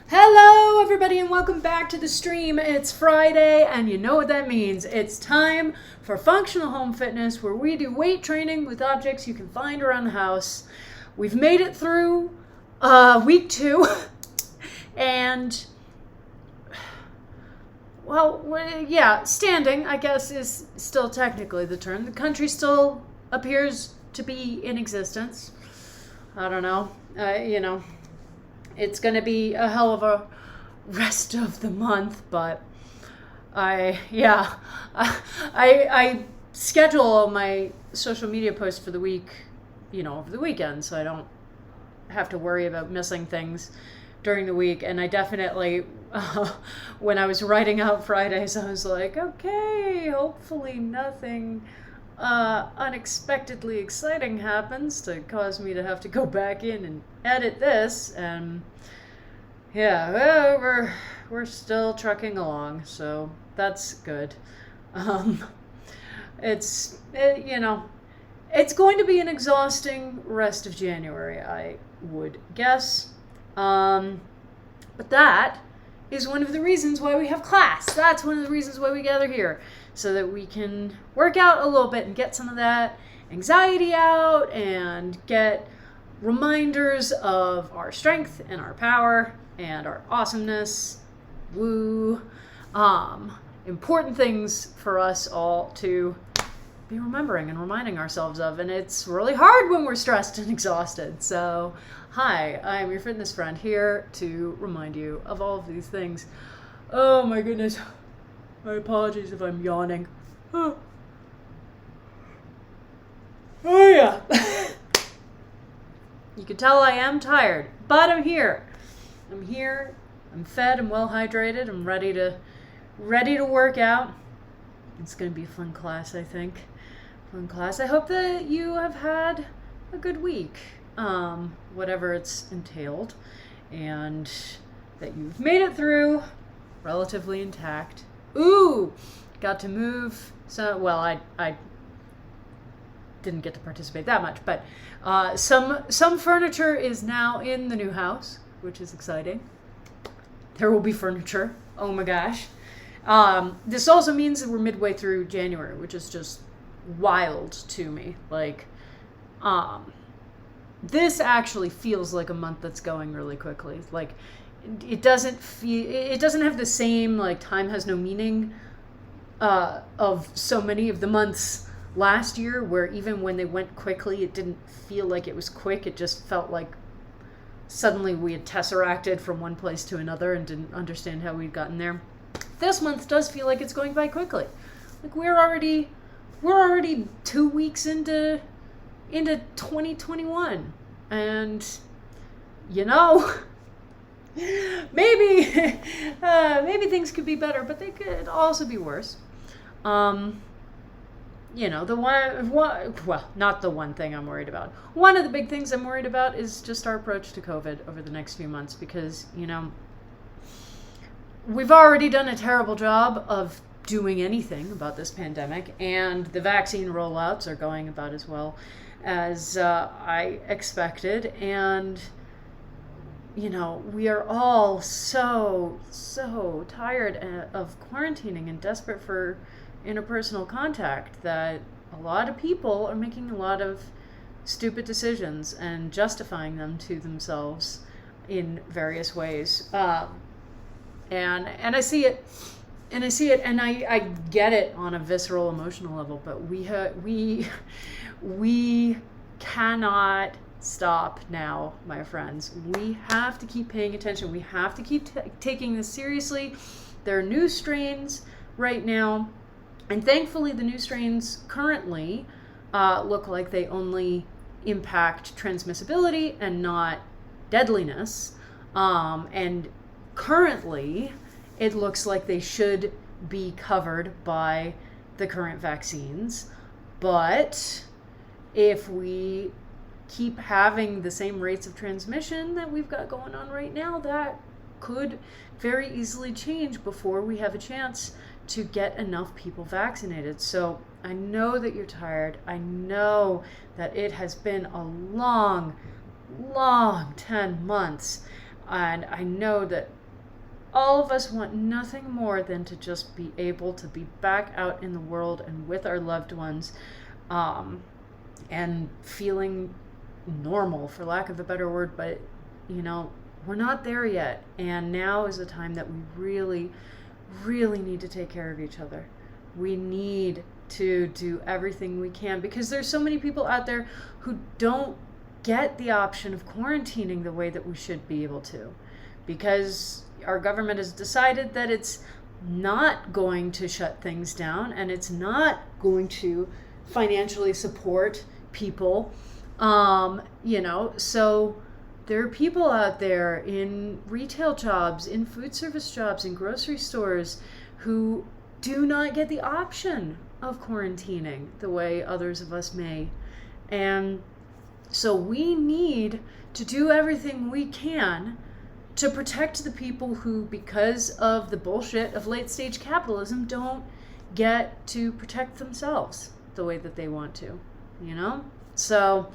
Hello everybody and welcome back to the stream. It's Friday and you know what that means. It's time for Functional Home Fitness, where we do weight training with objects you can find around the house. We've made it through week 2 and standing I guess is still technically the term. The country still appears to be in existence. I don't know, it's going to be a hell of a rest of the month, but I schedule all my social media posts for the week, over the weekend, so I don't have to worry about missing things during the week. And I definitely, when I was writing out Fridays, I was like, okay, hopefully nothing unexpectedly exciting happens to cause me to have to go back in and edit this. And we're still trucking along, so that's good. It's going to be an exhausting rest of January, I would guess. But that is one of the reasons why we have class. That's one of the reasons why we gather here, so that we can work out a little bit and get some of that anxiety out and get reminders of our strength and our power and our awesomeness. Woo. Important things for us all to be remembering and reminding ourselves of, and it's really hard when we're stressed and exhausted. So hi, I'm your fitness friend here to remind you of all of these things. Oh my goodness, my apologies if I'm yawning. Oh yeah. You can tell I am tired, but I'm here. I'm fed, I'm well hydrated, I'm ready to work out. It's going to be a fun class, I think. Fun class. I hope that you have had a good week, whatever it's entailed, and that you've made it through relatively intact. Ooh, got to move. So, well, I didn't get to participate that much, but some furniture is now in the new house, which is exciting. There will be furniture. Oh my gosh. This also means that we're midway through January, which is just wild to me. Like, this actually feels like a month that's going really quickly. Like, it doesn't have the same, like, time has no meaning of so many of the months last year, where even when they went quickly, it didn't feel like it was quick. It just felt like suddenly we had tesseracted from one place to another and didn't understand how we'd gotten there. This month does feel like it's going by quickly. Like we're already 2 weeks into 2021, and maybe things could be better, but they could also be worse. Not the one thing I'm worried about. One of the big things I'm worried about is just our approach to COVID over the next few months, because, we've already done a terrible job of doing anything about this pandemic, and the vaccine rollouts are going about as well as I expected. And, we are all so tired of quarantining and desperate for interpersonal contact that a lot of people are making a lot of stupid decisions and justifying them to themselves in various ways. And I see it, and I get it on a visceral, emotional level. But we cannot stop now, my friends. We have to keep paying attention. We have to keep taking this seriously. There are new strains right now, and thankfully the new strains currently look like they only impact transmissibility and not deadliness. And currently, it looks like they should be covered by the current vaccines. But if we keep having the same rates of transmission that we've got going on right now, that could very easily change before we have a chance to get enough people vaccinated. So I know that you're tired. I know that it has been a long 10 months. And I know that all of us want nothing more than to just be able to be back out in the world and with our loved ones, and feeling normal, for lack of a better word. But we're not there yet, and now is the time that we really, really need to take care of each other. We need to do everything we can, because there's so many people out there who don't get the option of quarantining the way that we should be able to, because our government has decided that it's not going to shut things down, and it's not going to financially support people. So there are people out there in retail jobs, in food service jobs, in grocery stores, who do not get the option of quarantining the way others of us may. And so we need to do everything we can to protect the people who, because of the bullshit of late stage capitalism, don't get to protect themselves the way that they want to, So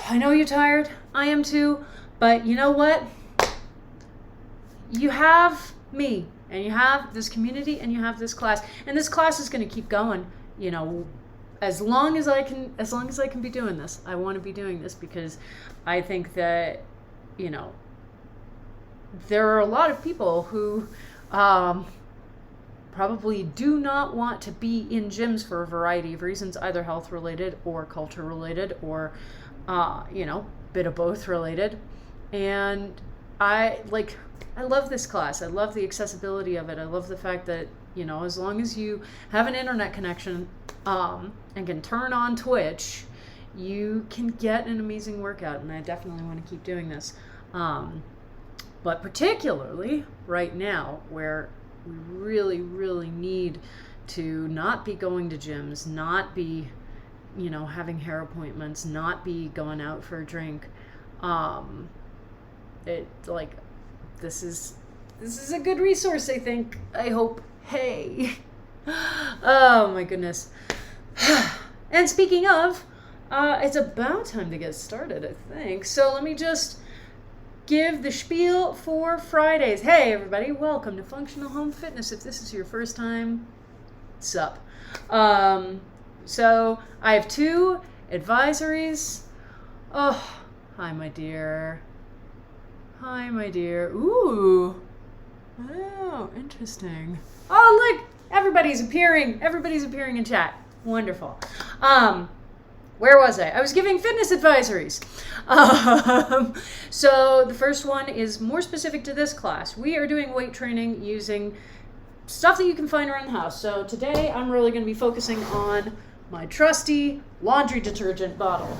I know you're tired. I am too. But you know what? You have me, and you have this community, and you have this class. And this class is going to keep going, as long as I can be doing this. I want to be doing this because I think that, there are a lot of people who probably do not want to be in gyms for a variety of reasons, either health related or culture related, or bit of both related. And I love this class. I love the accessibility of it. I love the fact that, as long as you have an internet connection and can turn on Twitch, you can get an amazing workout. And I definitely want to keep doing this. But particularly right now, where we really, really need to not be going to gyms, not be, having hair appointments, not be going out for a drink. This is a good resource, I think. I hope. Hey. Oh my goodness. And speaking of, it's about time to get started, I think. So let me just give the spiel for Fridays. Hey everybody, welcome to Functional Home Fitness. If this is your first time, sup. So I have 2 advisories. Oh, hi my dear. Hi my dear. Ooh. Oh, interesting. Oh look, everybody's appearing in chat. Wonderful. Where was I? I was giving fitness advisories. So the first one is more specific to this class. We are doing weight training using stuff that you can find around the house. So today I'm really going to be focusing on my trusty laundry detergent bottle.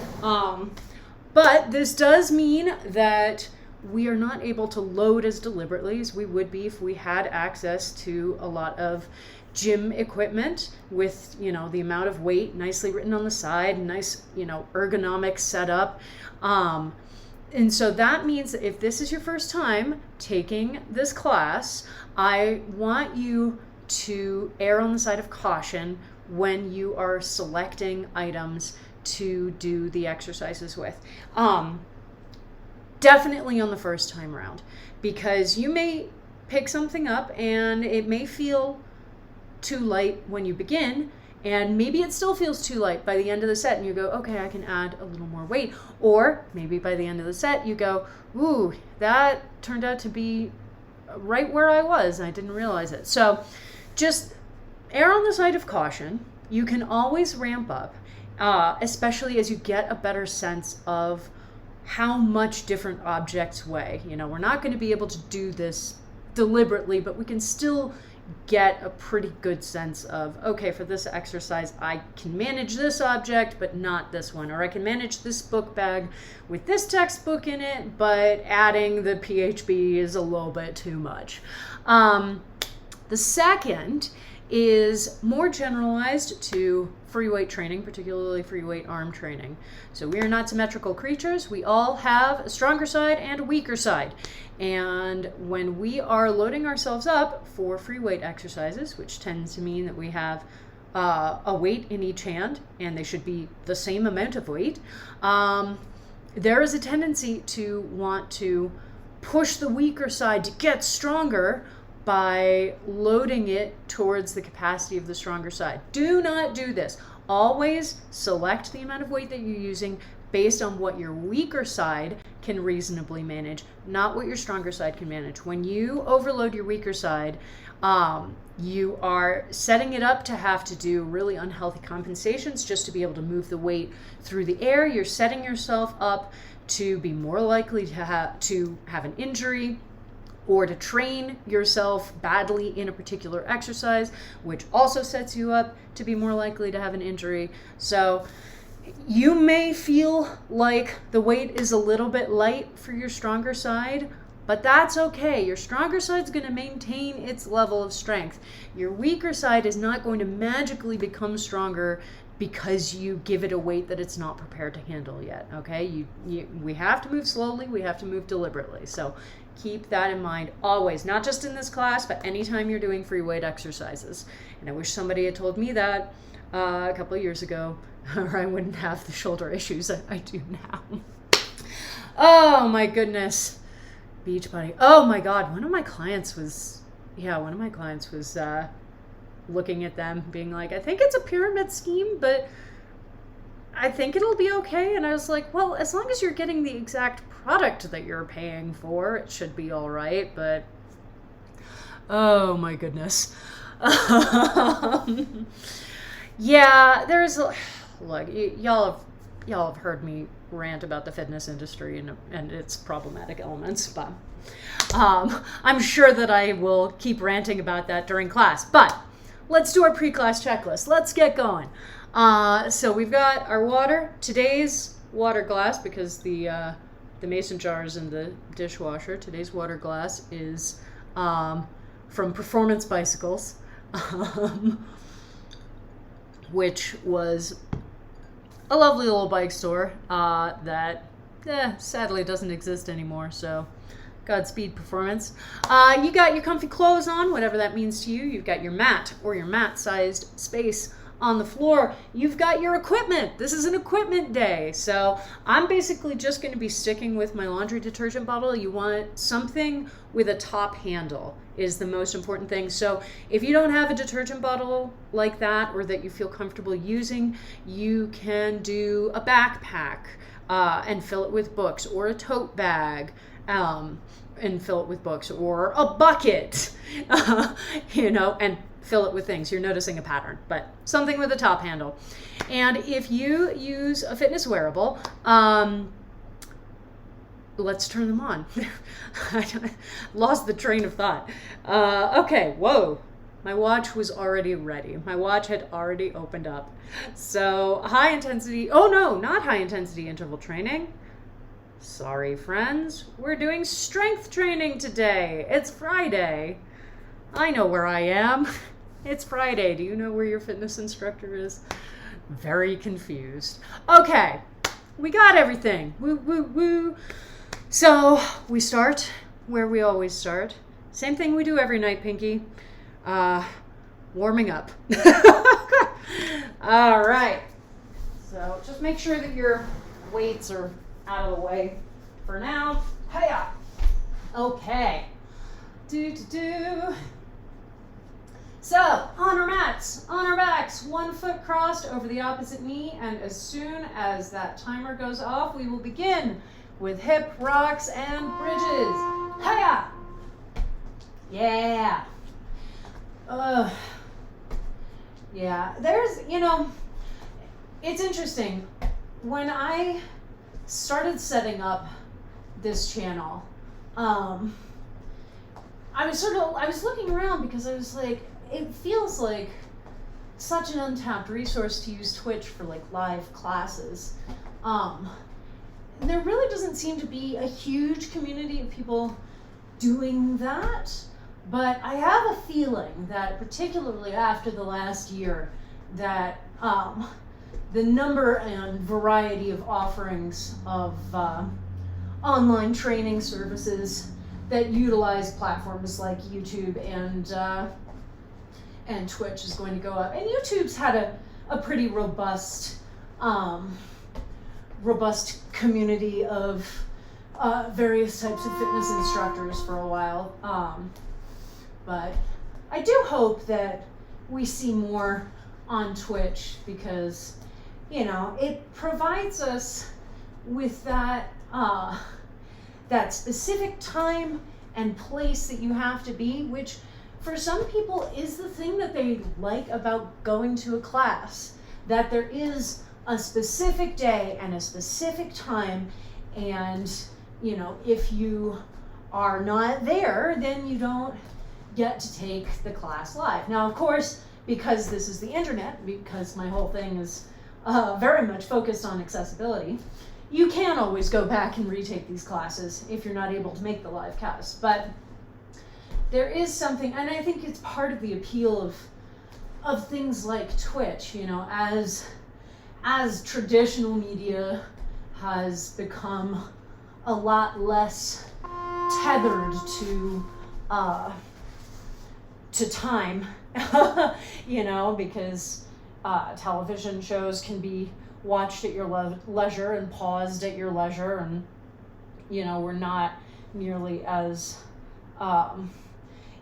But this does mean that we are not able to load as deliberately as we would be if we had access to a lot of gym equipment with, the amount of weight nicely written on the side, nice, ergonomic setup. And so that means that if this is your first time taking this class, I want you to err on the side of caution when you are selecting items to do the exercises with. Definitely on the first time around, because you may pick something up and it may feel too light when you begin, and maybe it still feels too light by the end of the set and you go, okay, I can add a little more weight. Or maybe by the end of the set you go, ooh, that turned out to be right where I was. I didn't realize it. So just err on the side of caution. You can always ramp up, especially as you get a better sense of how much different objects weigh. We're not going to be able to do this deliberately, but we can still get a pretty good sense of, okay, for this exercise, I can manage this object, but not this one. Or I can manage this book bag with this textbook in it, but adding the PHB is a little bit too much. The second is more generalized to free weight training, particularly free weight arm training. So we are not symmetrical creatures. We all have a stronger side and a weaker side. And when we are loading ourselves up for free weight exercises, which tends to mean that we have a weight in each hand, and they should be the same amount of weight, there is a tendency to want to push the weaker side to get stronger by loading it towards the capacity of the stronger side. Do not do this. Always select the amount of weight that you're using based on what your weaker side can reasonably manage, not what your stronger side can manage. When you overload your weaker side, you are setting it up to have to do really unhealthy compensations just to be able to move the weight through the air. You're setting yourself up to be more likely to have an injury, or to train yourself badly in a particular exercise, which also sets you up to be more likely to have an injury. So you may feel like the weight is a little bit light for your stronger side, but that's okay. Your stronger side's going to maintain its level of strength. Your weaker side is not going to magically become stronger because you give it a weight that it's not prepared to handle yet, okay? We have to move slowly, we have to move deliberately. So keep that in mind always, not just in this class, but anytime you're doing free weight exercises. And I wish somebody had told me that a couple of years ago, or I wouldn't have the shoulder issues that I do now. Oh my goodness. Beachbody. Oh my God. One of my clients was looking at them being like, I think it's a pyramid scheme, but I think it'll be okay. And I was like, well, as long as you're getting the exact product that you're paying for, it should be all right. But oh my goodness. Yeah, there's, look, y'all have heard me rant about the fitness industry and its problematic elements, but I'm sure that I will keep ranting about that during class. But let's do our pre-class checklist. Let's get going. So we've got our water. Today's water glass, because the mason jar is in the dishwasher. Today's water glass is from Performance Bicycles, which was a lovely little bike store that sadly doesn't exist anymore. So Godspeed, Performance. You got your comfy clothes on, whatever that means to you. You've got your mat or your mat-sized space on the floor. You've got your equipment. This is an equipment day. So I'm basically just going to be sticking with my laundry detergent bottle. You want something with a top handle is the most important thing. So if you don't have a detergent bottle like that, or that you feel comfortable using, you can do a backpack and fill it with books, or a tote bag and fill it with books, or a bucket, and fill it with things. You're noticing a pattern, but something with a top handle. And if you use a fitness wearable, let's turn them on. I lost the train of thought. Okay, whoa. My watch was already ready. My watch had already opened up. So not high intensity interval training. Sorry, friends. We're doing strength training today. It's Friday. I know where I am. It's Friday. Do you know where your fitness instructor is? Very confused. Okay, we got everything. Woo, woo, woo. So we start where we always start. Same thing we do every night, Pinky. Warming up. All right. So just make sure that your weights are out of the way for now. Hiya. Okay. So, on our mats, on our backs, 1 foot crossed over the opposite knee, and as soon as that timer goes off, we will begin with hip rocks and bridges. Hiya! Yeah. Yeah, there's, it's interesting. When I started setting up this channel, I was looking around because I was like, it feels like such an untapped resource to use Twitch for like live classes. There really doesn't seem to be a huge community of people doing that, but I have a feeling that particularly after the last year that the number and variety of offerings of online training services that utilize platforms like YouTube and Twitch is going to go up. And YouTube's had a pretty robust community of various types of fitness instructors for a while. But I do hope that we see more on Twitch because, it provides us with that specific time and place that you have to be, which for some people is the thing that they like about going to a class, that there is a specific day and a specific time, and if you are not there, then you don't get to take the class live. Now, of course, because this is the internet, because my whole thing is very much focused on accessibility, you can always go back and retake these classes if you're not able to make the live cast. But there is something, and I think it's part of the appeal of things like Twitch, as traditional media has become a lot less tethered to time, because television shows can be watched at your leisure and paused at your leisure, and we're not nearly as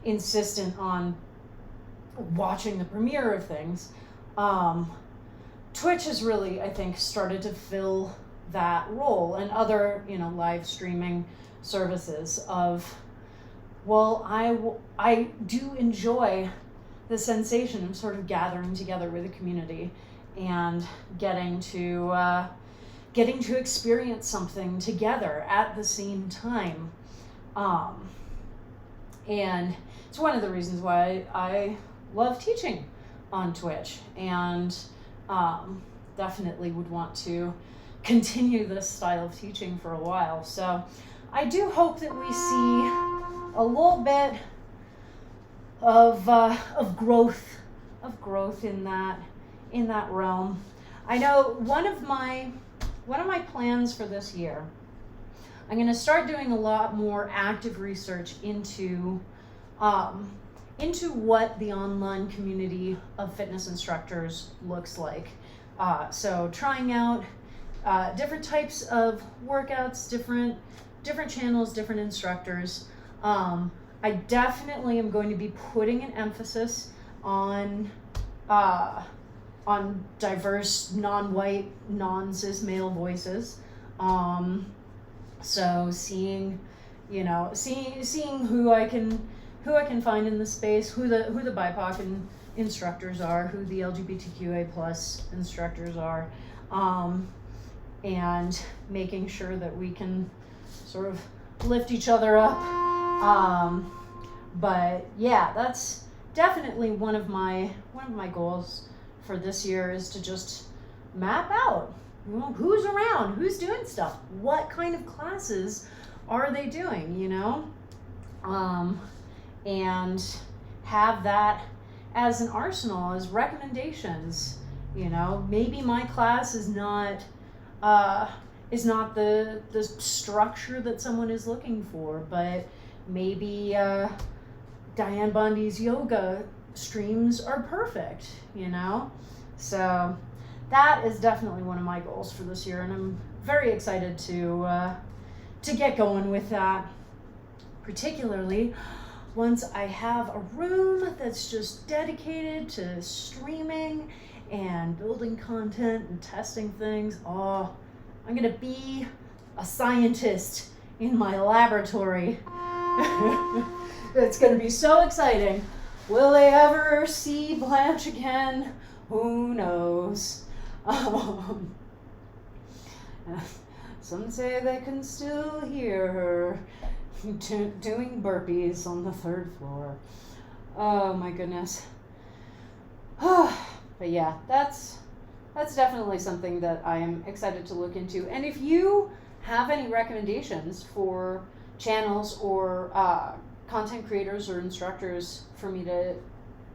insistent on watching the premiere of things. Twitch has really, I think, started to fill that role, and other live streaming services of, well, I do enjoy the sensation of sort of gathering together with a community and getting to experience something together at the same time, and it's one of the reasons why I love teaching on Twitch, and definitely would want to continue this style of teaching for a while. So I do hope that we see a little bit of growth in that realm. I know one of my plans for this year, I'm going to start doing a lot more active research into what the online community of fitness instructors looks like. So trying out different types of workouts, different channels, different instructors. I definitely am going to be putting an emphasis on diverse, non-white, non-cis male voices. So seeing who I can find in the space, who the BIPOC instructors are, who the LGBTQA plus instructors are, and making sure that we can sort of lift each other up. But yeah, that's definitely one of my goals for this year, is to just map out, who's around, who's doing stuff, what kind of classes are they doing, and have that as an arsenal, as recommendations. Maybe my class is not the structure that someone is looking for, but maybe Diane Bondi's yoga streams are perfect, So that is definitely one of my goals for this year, and I'm very excited to get going with that, particularly once I have a room that's just dedicated to streaming and building content and testing things. Oh, I'm gonna be a scientist in my laboratory. It's gonna be so exciting. Will they ever see Blanche again? Who knows? Some say they can still hear her doing burpees on the 3rd floor. Oh my goodness. But yeah, that's definitely something that I am excited to look into. And if you have any recommendations for channels or content creators or instructors for me to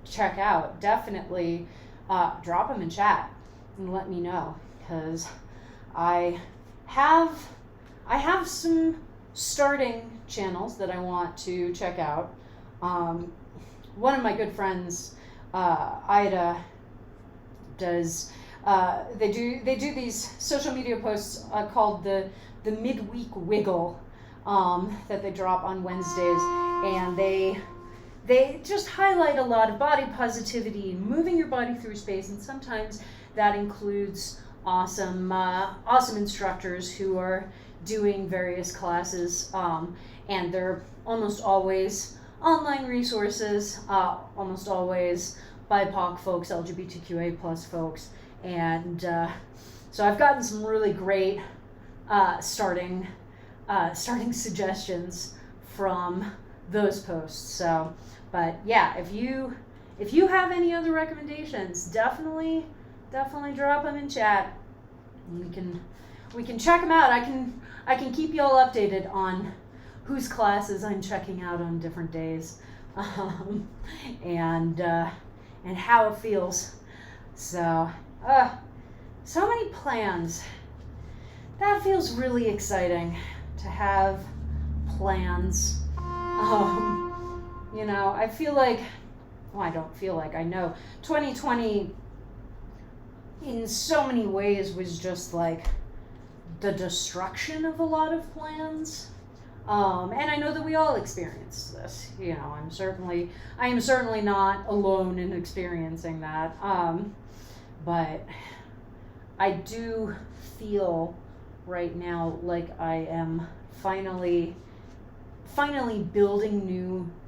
check out, definitely drop them in chat and let me know, because I have some starting channels that I want to check out. One of my good friends, Ida, does they do these social media posts called the midweek wiggle, that they drop on Wednesdays, and they just highlight a lot of body positivity, moving your body through space, and sometimes that includes awesome instructors who are doing various classes, and they're almost always online resources, almost always BIPOC folks, LGBTQA plus folks, and so I've gotten some really great starting suggestions from those posts. So, but yeah, if you have any other recommendations, definitely drop them in chat. We can check them out. I can keep you all updated on whose classes I'm checking out on different days, and how it feels. So many plans. That feels really exciting to have plans. I feel like, well, I don't feel like, I know 2020 in so many ways was just like the destruction of a lot of plans. And I know that we all experienced this. I am certainly not alone in experiencing that. But I do feel right now like I am finally building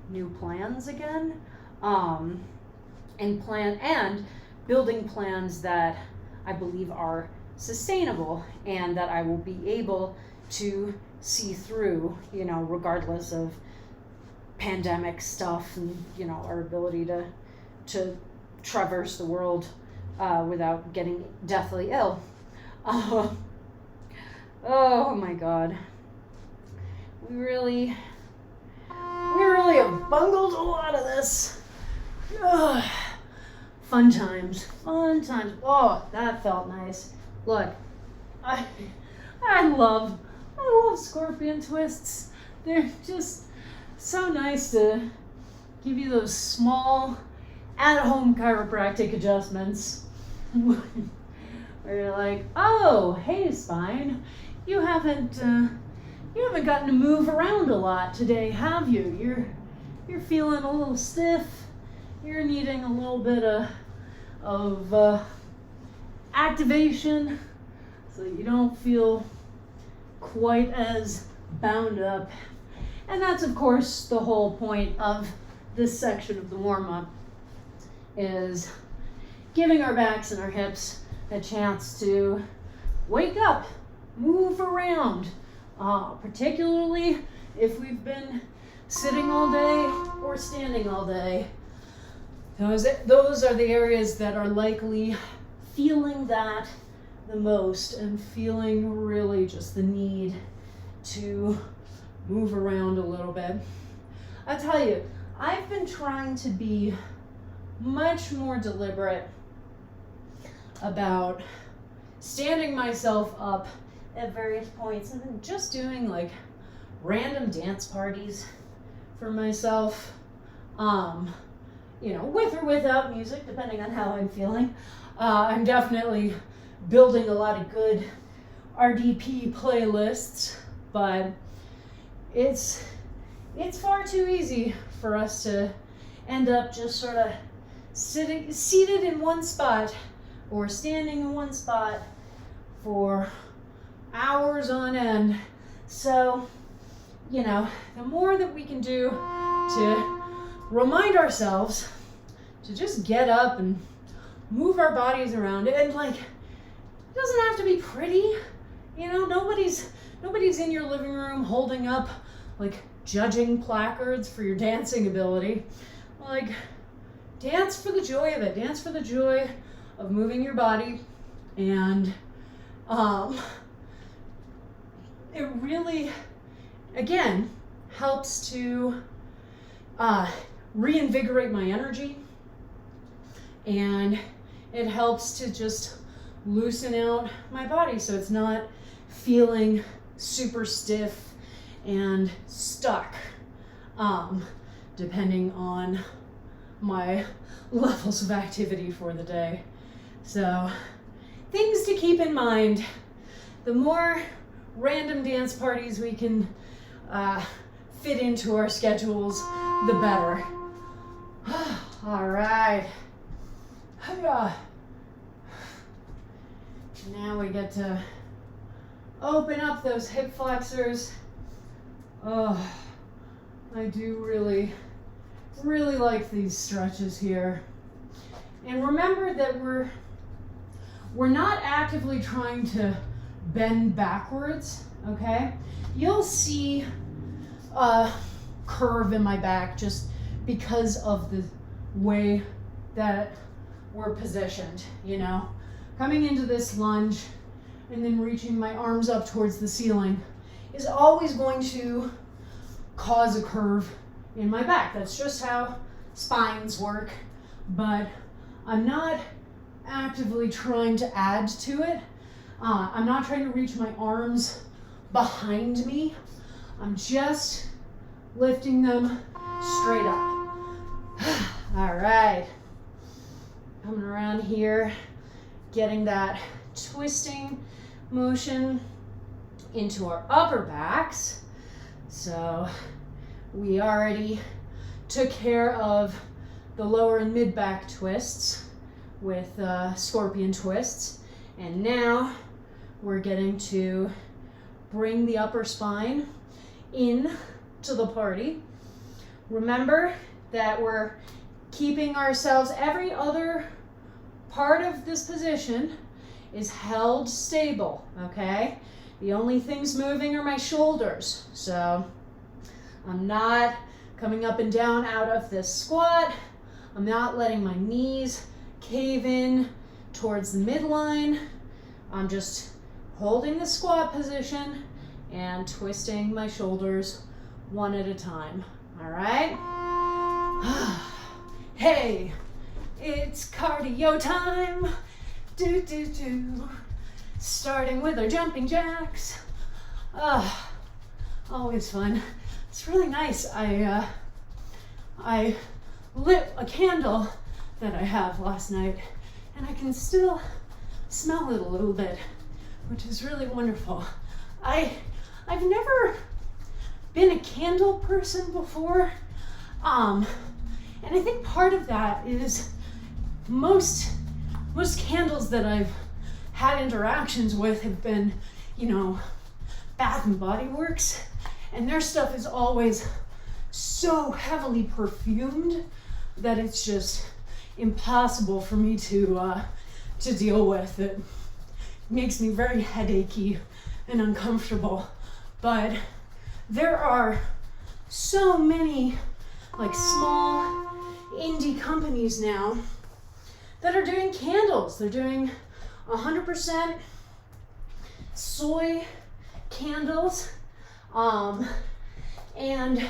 new plans again, and building plans that I believe are sustainable and that I will be able to see through, regardless of pandemic stuff and, our ability to traverse the world without getting deathly ill. Oh my God. We really have bungled a lot of this. Ugh. Fun times. Oh, that felt nice. Look, I love scorpion twists. They're just so nice to give you those small at-home chiropractic adjustments where you're like, oh, hey spine, you haven't gotten to move around a lot today, have you? You're feeling a little stiff. You're needing a little bit of activation so that you don't feel quite as bound up. And that's, of course, the whole point of this section of the warm-up, is giving our backs and our hips a chance to wake up, move around, particularly if we've been sitting all day or standing all day. Those are the areas that are likely feeling that the most and feeling really just the need to move around a little bit. I tell you, I've been trying to be much more deliberate about standing myself up at various points and then just doing like random dance parties for myself, with or without music, depending on how I'm feeling. I'm definitely building a lot of good RDP playlists, but it's far too easy for us to end up just sort of seated in one spot or standing in one spot for hours on end. So, the more that we can do to remind ourselves to just get up and move our bodies around, and it doesn't have to be pretty. Nobody's in your living room holding up judging placards for your dancing ability. Dance for the joy of it. Dance for the joy of moving your body. And it really, again, helps to reinvigorate my energy. And it helps to just loosen out my body so it's not feeling super stiff and stuck, depending on my levels of activity for the day. So, things to keep in mind. The more random dance parties we can fit into our schedules, the better. All right. Now we get to open up those hip flexors. Oh, I do really like these stretches here. And remember that we're not actively trying to bend backwards, okay? You'll see a curve in my back just because of the way that we're positioned, you know? Coming into this lunge and then reaching my arms up towards the ceiling is always going to cause a curve in my back. That's just how spines work, but I'm not actively trying to add to it. I'm not trying to reach my arms behind me. I'm just lifting them straight up. All right. Coming around here, getting that twisting motion into our upper backs. So we already took care of the lower and mid back twists with scorpion twists. And now we're getting to bring the upper spine in to the party. Remember that we're keeping ourselves, every other part of this position is held stable, okay? The only things moving are my shoulders. So I'm not coming up and down out of this squat. I'm not letting my knees cave in towards the midline. I'm just holding the squat position and twisting my shoulders one at a time, all right? Hey, it's cardio time. Do. Starting with our jumping jacks. Always fun. It's really nice. I lit a candle that I have last night, and I can still smell it a little bit, which is really wonderful. I've never been a candle person before, and I think part of that is most candles that I've had interactions with have been, you know, Bath and Body Works, and their stuff is always so heavily perfumed that it's just impossible for me to deal with. It makes me very headachy and uncomfortable. But there are so many like small indie companies now that are doing candles. They're doing 100% soy candles, and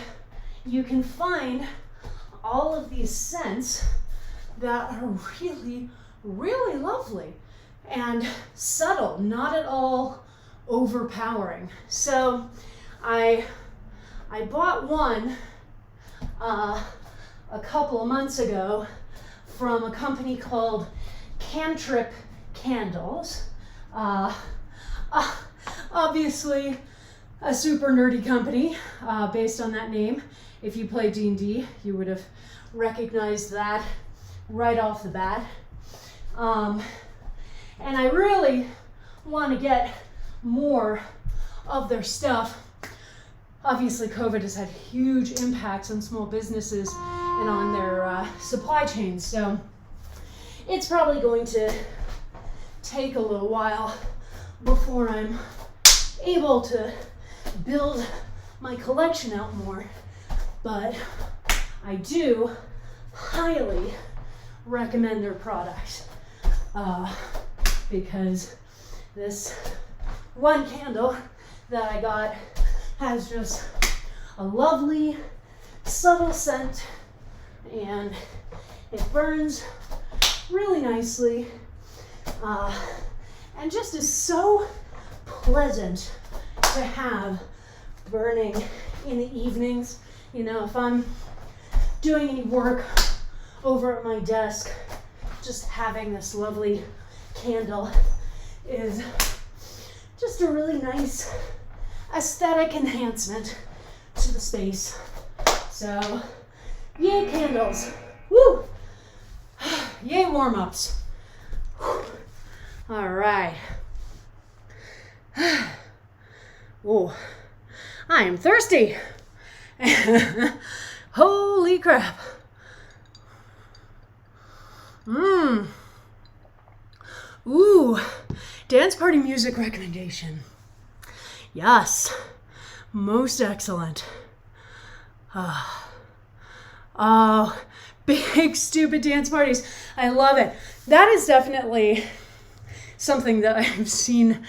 you can find all of these scents that are really, really lovely and subtle, not at all overpowering. So I bought one a couple of months ago from a company called Cantrip Candles. Obviously a super nerdy company based on that name. If you play D&D, you would have recognized that right off the bat. And I really want to get more of their stuff. Obviously, COVID has had huge impacts on small businesses and on their supply chains. So it's probably going to take a little while before I'm able to build my collection out more. But I do highly recommend their products because this one candle that I got has just a lovely, subtle scent, and it burns really nicely, and just is so pleasant to have burning in the evenings. You know, if I'm doing any work over at my desk, just having this lovely candle is just a really nice aesthetic enhancement to the space. So, yay candles. Woo! Yay warm-ups. All right. Oh, I am thirsty. Holy crap. Ooh, dance party music recommendation. Yes, most excellent. Oh, big stupid dance parties. I love it. That is definitely something that I've seen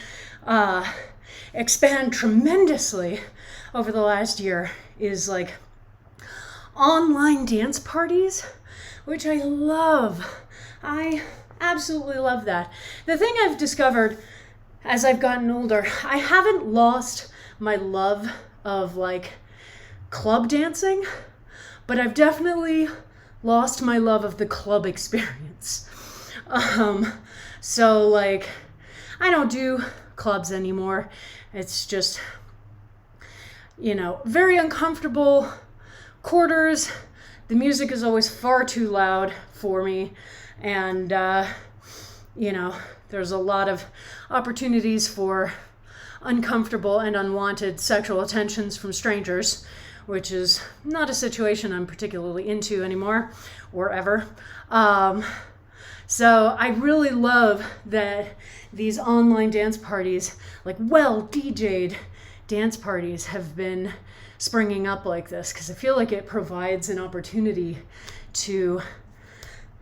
expand tremendously over the last year, is like online dance parties, which I love. I absolutely love that. The thing I've discovered as I've gotten older, I haven't lost my love of like club dancing, but I've definitely lost my love of the club experience. So like, I don't do clubs anymore. It's just, very uncomfortable quarters. The music is always far too loud for me. And, there's a lot of opportunities for uncomfortable and unwanted sexual attentions from strangers, which is not a situation I'm particularly into anymore or ever. So I really love that these online dance parties, like well DJ'd dance parties, have been springing up like this, because I feel like it provides an opportunity to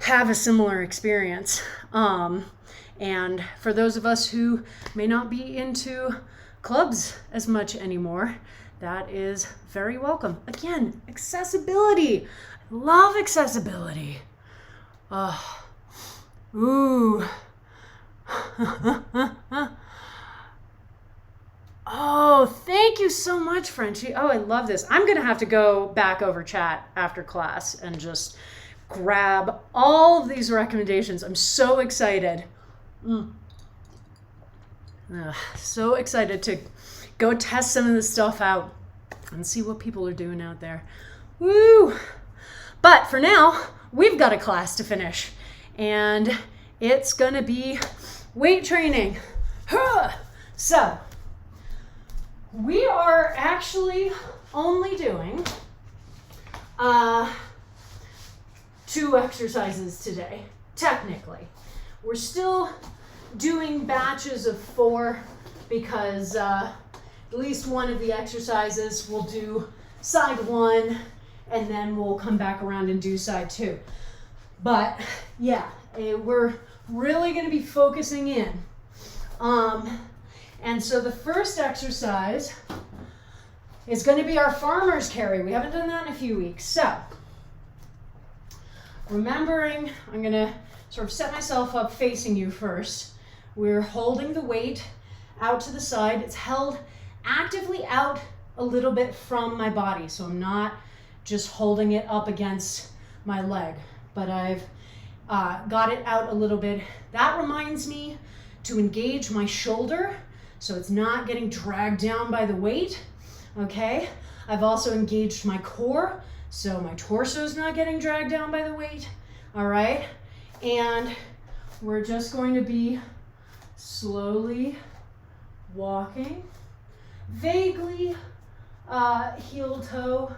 have a similar experience. And for those of us who may not be into clubs as much anymore, that is very welcome. Again, accessibility. I love accessibility. Ooh. Oh, thank you so much, Frenchie. Oh, I love this. I'm going to have to go back over chat after class and just grab all of these recommendations. I'm so excited. So excited to go test some of this stuff out and see what people are doing out there. Woo! But for now, we've got a class to finish, and it's going to be weight training. So, we are actually only doing 2 exercises today, technically. We're still doing batches of 4 because at least one of the exercises we'll do side 1 and then we'll come back around and do side 2. But yeah, we're really going to be focusing in. And so the first exercise is going to be our farmer's carry. We haven't done that in a few weeks. So remembering, I'm going to sort of set myself up facing you first. We're holding the weight out to the side. It's held actively out a little bit from my body, so I'm not just holding it up against my leg, but I've got it out a little bit. That reminds me to engage my shoulder so it's not getting dragged down by the weight, okay? I've also engaged my core so my torso is not getting dragged down by the weight, all right? And we're just going to be slowly walking, vaguely heel toe,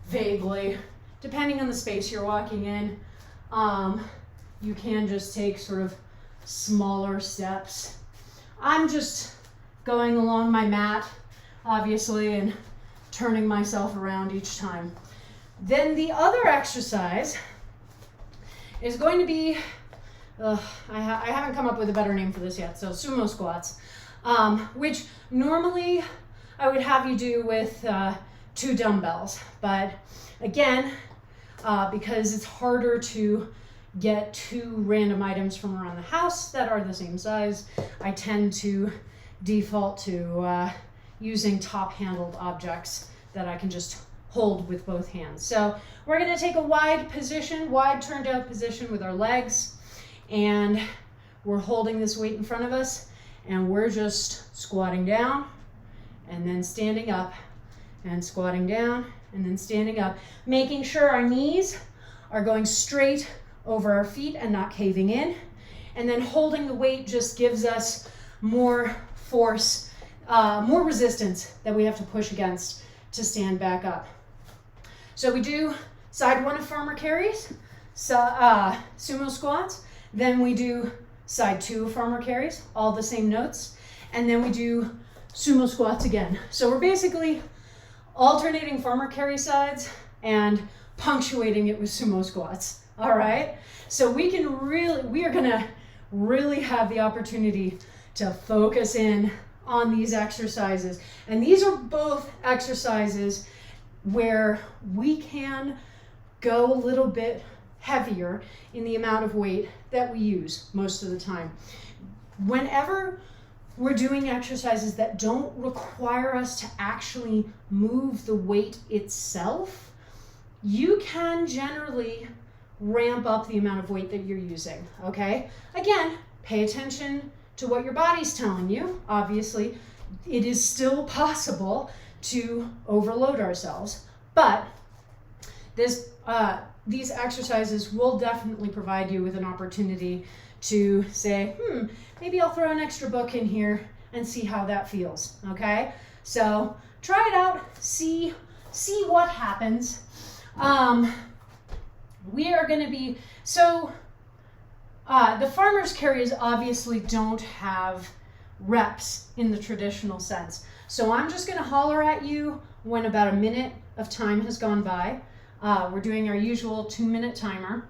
vaguely, depending on the space you're walking in. You can just take sort of smaller steps. I'm just going along my mat, obviously, and turning myself around each time. Then the other exercise is going to be, I haven't come up with a better name for this yet, so sumo squats, which normally I would have you do with 2 dumbbells. But again, because it's harder to get 2 random items from around the house that are the same size, I tend to default to using top-handled objects that I can just hold with both hands. So we're going to take a wide turned out position with our legs, and we're holding this weight in front of us, and we're just squatting down and then standing up and squatting down and then standing up, making sure our knees are going straight over our feet and not caving in. And then holding the weight just gives us more force, more resistance that we have to push against to stand back up. So we do side one of farmer carries, sumo squats. Then we do side two of farmer carries, all the same notes. And then we do sumo squats again. So we're basically alternating farmer carry sides and punctuating it with sumo squats. All right. So we are gonna really have the opportunity to focus in on these exercises. And these are both exercises where we can go a little bit heavier in the amount of weight that we use most of the time. Whenever we're doing exercises that don't require us to actually move the weight itself, you can generally ramp up the amount of weight that you're using, okay? Again, pay attention to what your body's telling you. Obviously, it is still possible to overload ourselves, but these exercises will definitely provide you with an opportunity to say, maybe I'll throw an extra book in here and see how that feels, okay? So try it out, see what happens. We are gonna be, the farmer's carries obviously don't have reps in the traditional sense. So I'm just gonna holler at you when about a minute of time has gone by. We're doing our usual 2-minute timer.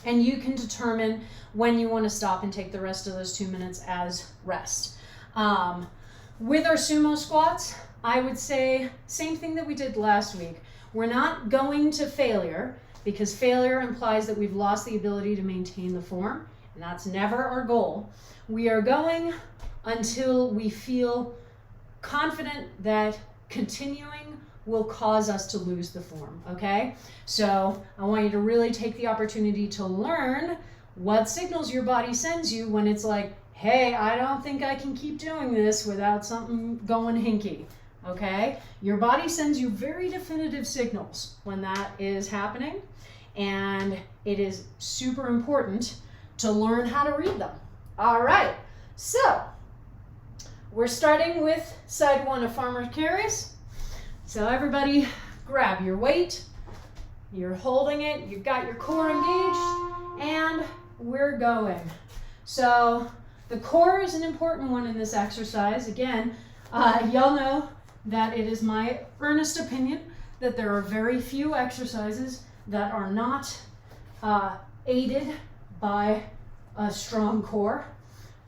And you can determine when you want to stop and take the rest of those 2 minutes as rest. With our sumo squats, I would say same thing that we did last week. We're not going to failure, because failure implies that we've lost the ability to maintain the form, and that's never our goal. We are going until we feel confident that continuing will cause us to lose the form, okay? So I want you to really take the opportunity to learn what signals your body sends you when it's like, hey, I don't think I can keep doing this without something going hinky, okay? Your body sends you very definitive signals when that is happening, and it is super important to learn how to read them. All right, so we're starting with side one of farmer carries. So everybody grab your weight, you're holding it, you've got your core engaged, and we're going. So the core is an important one in this exercise. Again, y'all know that it is my earnest opinion that there are very few exercises that are not aided by a strong core.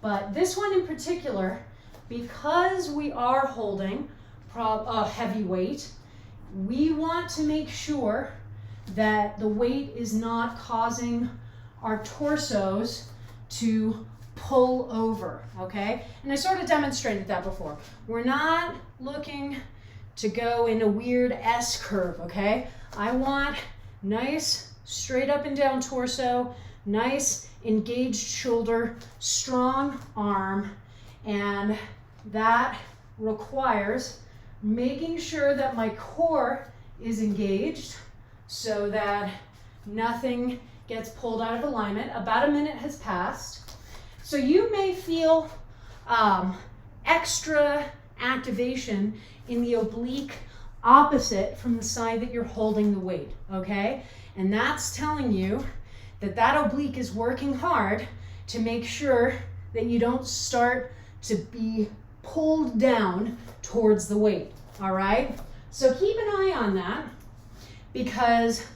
But this one in particular, because we are holding heavy weight, we want to make sure that the weight is not causing our torsos to pull over, okay? And I sort of demonstrated that before. We're not looking to go in a weird S curve, okay? I want nice straight up and down torso, nice engaged shoulder, strong arm, and that requires making sure that my core is engaged so that nothing gets pulled out of alignment. About a minute has passed. So you may feel extra activation in the oblique opposite from the side that you're holding the weight, okay? And that's telling you that that oblique is working hard to make sure that you don't start to be pulled down towards the weight, all right? So keep an eye on that, because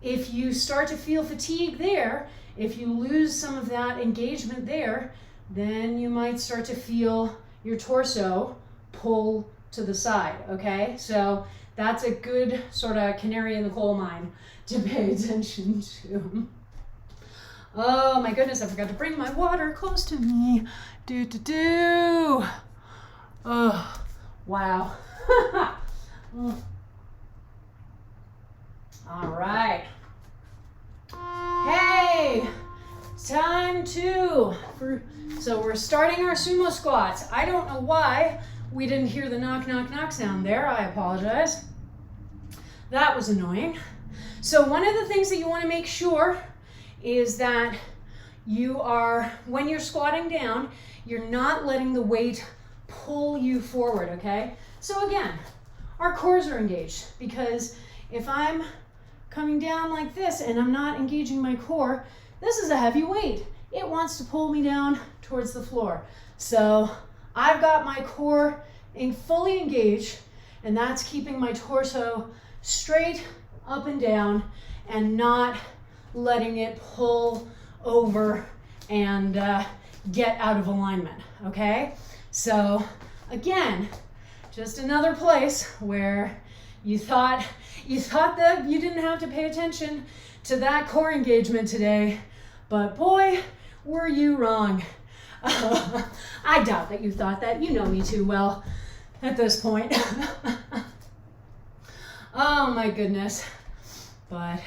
if you start to feel fatigue there, if you lose some of that engagement there, then you might start to feel your torso pull to the side, okay? So that's a good sort of canary in the coal mine to pay attention to. Oh my goodness, I forgot to bring my water close to me. Oh, wow. All right. Hey, time so we're starting our sumo squats. I don't know why we didn't hear the knock, knock, knock sound there. I apologize. That was annoying. So one of the things that you want to make sure is that you are, when you're squatting down, you're not letting the weight pull you forward, okay? So again, our cores are engaged, because if I'm coming down like this and I'm not engaging my core, this is a heavy weight. It wants to pull me down towards the floor. So I've got my core fully engaged, and that's keeping my torso straight up and down and not letting it pull over and get out of alignment, okay? So again, just another place where you thought that you didn't have to pay attention to that core engagement today, but boy, were you wrong. I doubt that you thought that. You know me too well at this point. Oh my goodness. But,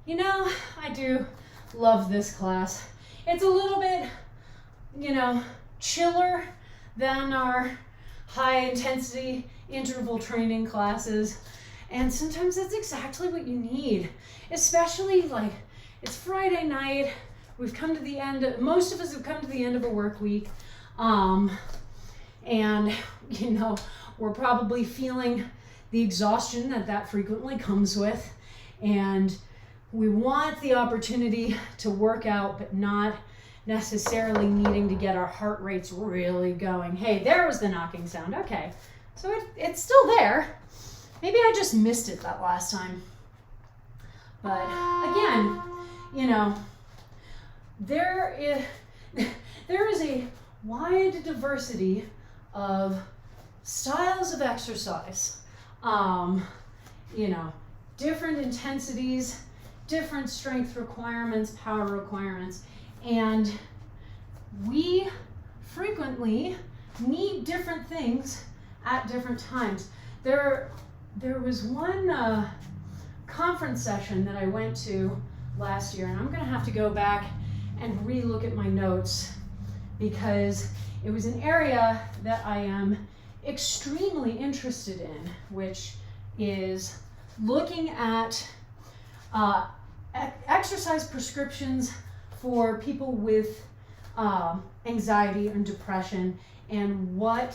you know, I do love this class. It's a little bit, you know, chiller than our high intensity interval training classes. And sometimes that's exactly what you need, especially like it's Friday night. We've come to the end, most of us have come to the end of a work week. And, you know, we're probably feeling the exhaustion that frequently comes with. And we want the opportunity to work out, but not necessarily needing to get our heart rates really going. Hey, there was the knocking sound. Okay, so it's still there. Maybe I just missed it that last time. But again, you know, there is a wide diversity of styles of exercise. You know, different intensities, different strength requirements, power requirements, and we frequently need different things at different times. There was one conference session that I went to last year, and I'm gonna have to go back and re-look at my notes, because it was an area that I am extremely interested in, which is looking at exercise prescriptions for people with anxiety and depression, and what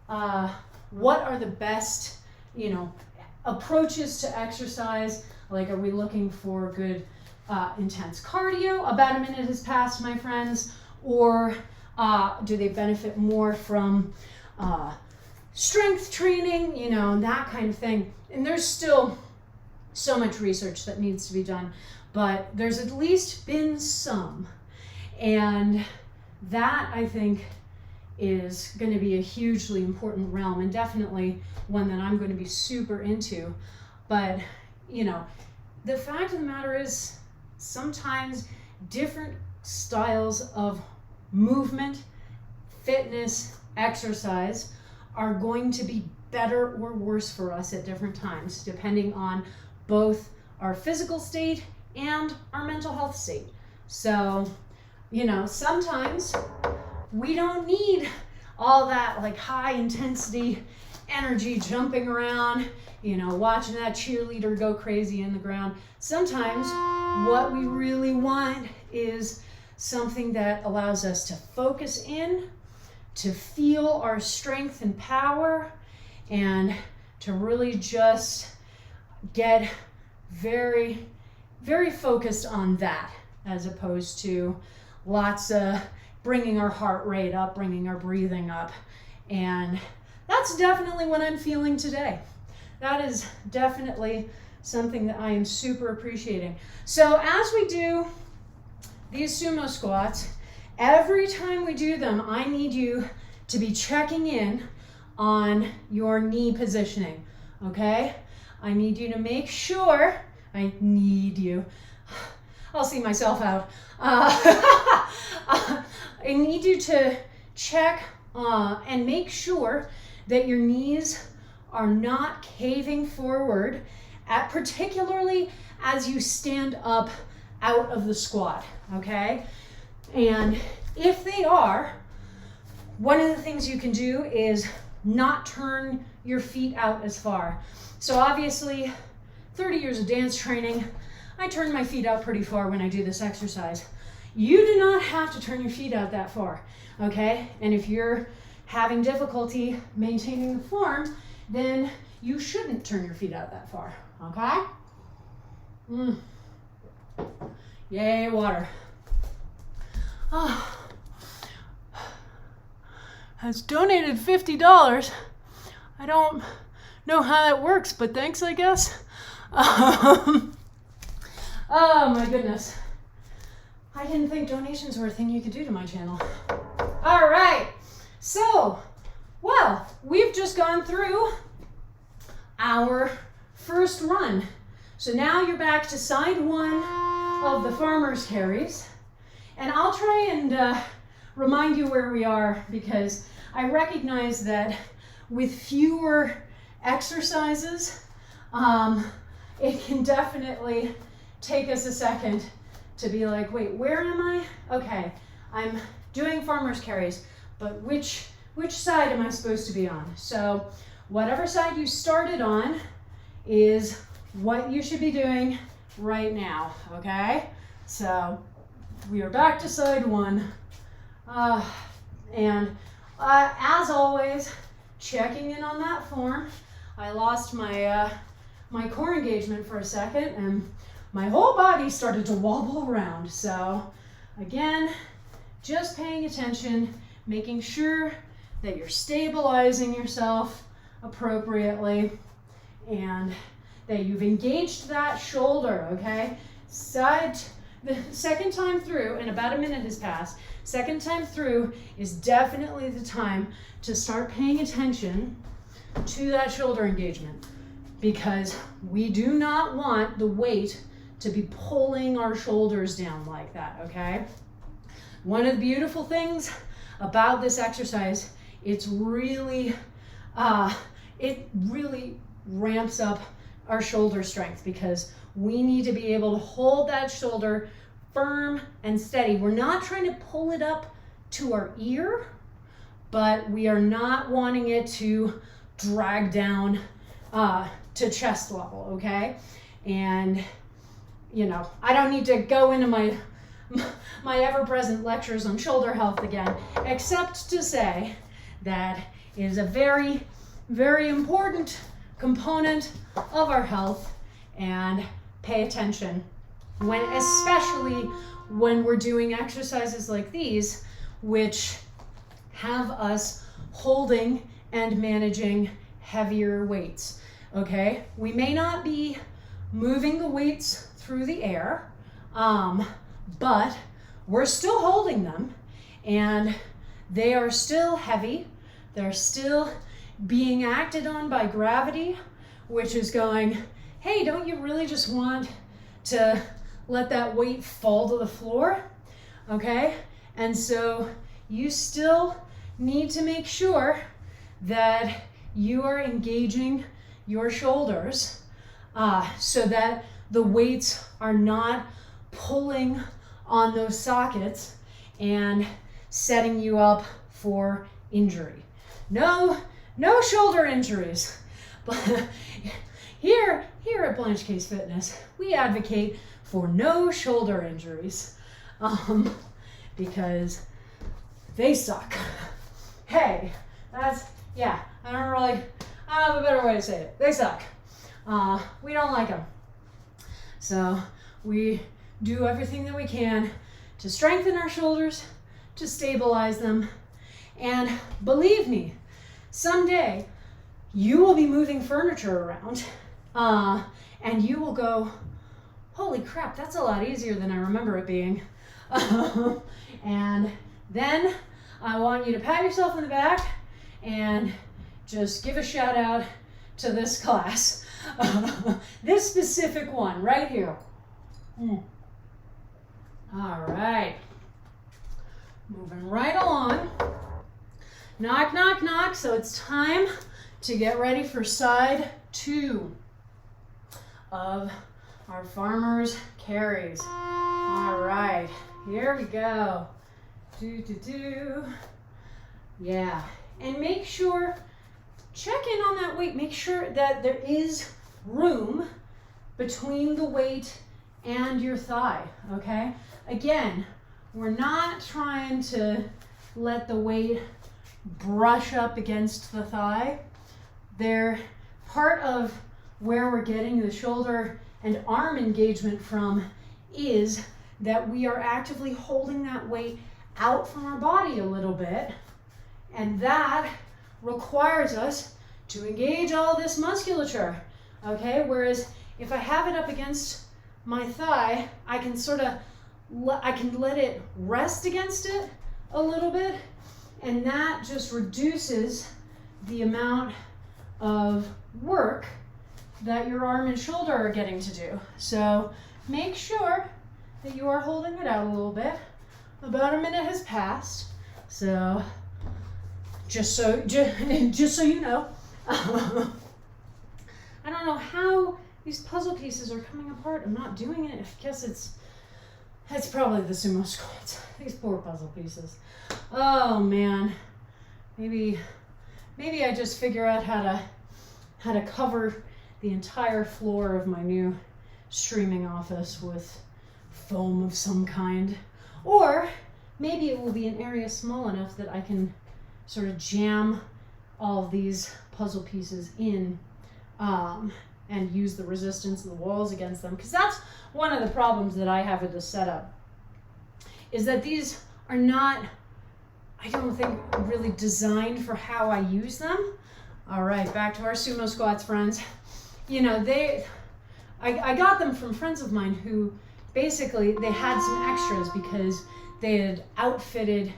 are the best, you know, approaches to exercise. Like, are we looking for good intense cardio? About a minute has passed, my friends. Or do they benefit more from strength training, you know, and that kind of thing? And there's still so much research that needs to be done, but there's at least been some. And that, I think, is going to be a hugely important realm, and definitely one that I'm going to be super into. But, you know, the fact of the matter is, sometimes different styles of movement, fitness, exercise are going to be better or worse for us at different times, depending on both our physical state and our mental health state. So, you know, sometimes we don't need all that like high intensity energy jumping around, you know, watching that cheerleader go crazy in the ground. Sometimes what we really want is something that allows us to focus in, to feel our strength and power, and to really just get very, very focused on that, as opposed to lots of bringing our heart rate up, bringing our breathing up. And that's definitely what I'm feeling today. That is definitely something that I am super appreciating. So as we do these sumo squats, every time we do them, I need you to be checking in on your knee positioning, okay? I need you to make sure, I I'll see myself out. I need you to check and make sure that your knees are not caving forward, particularly as you stand up out of the squat, okay? And if they are, one of the things you can do is not turn your feet out as far. So obviously, 30 years of dance training, I turn my feet out pretty far when I do this exercise. You do not have to turn your feet out that far, okay? And if you're having difficulty maintaining the form, then you shouldn't turn your feet out that far, okay? Yay, water. Oh. Has donated $50. I don't know how that works, but thanks, I guess. Oh my goodness. I didn't think donations were a thing you could do to my channel. All right. So, well, we've just gone through our first run. So now you're back to side one of the farmer's carries. And I'll try and remind you where we are, because I recognize that with fewer exercises, it can definitely take us a second to be like, wait, where am I? Okay, I'm doing farmer's carries, but which side am I supposed to be on? So whatever side you started on is what you should be doing right now, okay? So we are back to side one. And as always, checking in on that form. I lost my my core engagement for a second, and my whole body started to wobble around. So again, just paying attention, making sure that you're stabilizing yourself appropriately and that you've engaged that shoulder, okay? The second time through, and about a minute has passed, second time through is definitely the time to start paying attention to that shoulder engagement, because we do not want the weight to be pulling our shoulders down like that, okay? One of the beautiful things about this exercise, it really ramps up our shoulder strength, because we need to be able to hold that shoulder firm and steady. We're not trying to pull it up to our ear, but we are not wanting it to drag down to chest level, okay? And, you know, I don't need to go into my ever-present lectures on shoulder health again, except to say that it is a very, very important component of our health, and pay attention especially when we're doing exercises like these, which have us holding and managing heavier weights, okay? We may not be moving the weights through the air, but we're still holding them, and they are still heavy. They're still being acted on by gravity, which is going, hey, don't you really just want to let that weight fall to the floor? Okay? And so you still need to make sure that you are engaging your shoulders so that the weights are not pulling on those sockets and setting you up for injury. No shoulder injuries. But here at Blanche Case Fitness, we advocate for no shoulder injuries because they suck. Hey, I don't have a better way to say it. They suck. We don't like them. So we do everything that we can to strengthen our shoulders, to stabilize them. And believe me, someday you will be moving furniture around and you will go, holy crap, that's a lot easier than I remember it being. And then I want you to pat yourself on the back and just give a shout out to this class. This specific one right here. All right. Moving right along. Knock, knock, knock. So it's time to get ready for side 2 of our farmer's carries. All right, here we go. Yeah. And make sure, check in on that weight. Make sure that there is room between the weight and your thigh, okay? Again, we're not trying to let the weight brush up against the thigh. They're part of where we're getting the shoulder and arm engagement from is that we are actively holding that weight out from our body a little bit, and that requires us to engage all this musculature, okay? Whereas if I have it up against my thigh, I can let it rest against it a little bit, and that just reduces the amount of work that your arm and shoulder are getting to do. So make sure that you are holding it out a little bit. About a minute has passed, so just so you know. I don't know how these puzzle pieces are coming apart. I'm not doing it. I guess it's probably the sumo squats. These poor puzzle pieces. Oh man, maybe I just figure out how to cover the entire floor of my new streaming office with foam of some kind. Or maybe it will be an area small enough that I can sort of jam all of these puzzle pieces in and use the resistance of the walls against them. Because that's one of the problems that I have with this setup, is that these are not, I don't think, really designed for how I use them. All right, back to our sumo squats, friends. You know, I got them from friends of mine who basically they had some extras because they had outfitted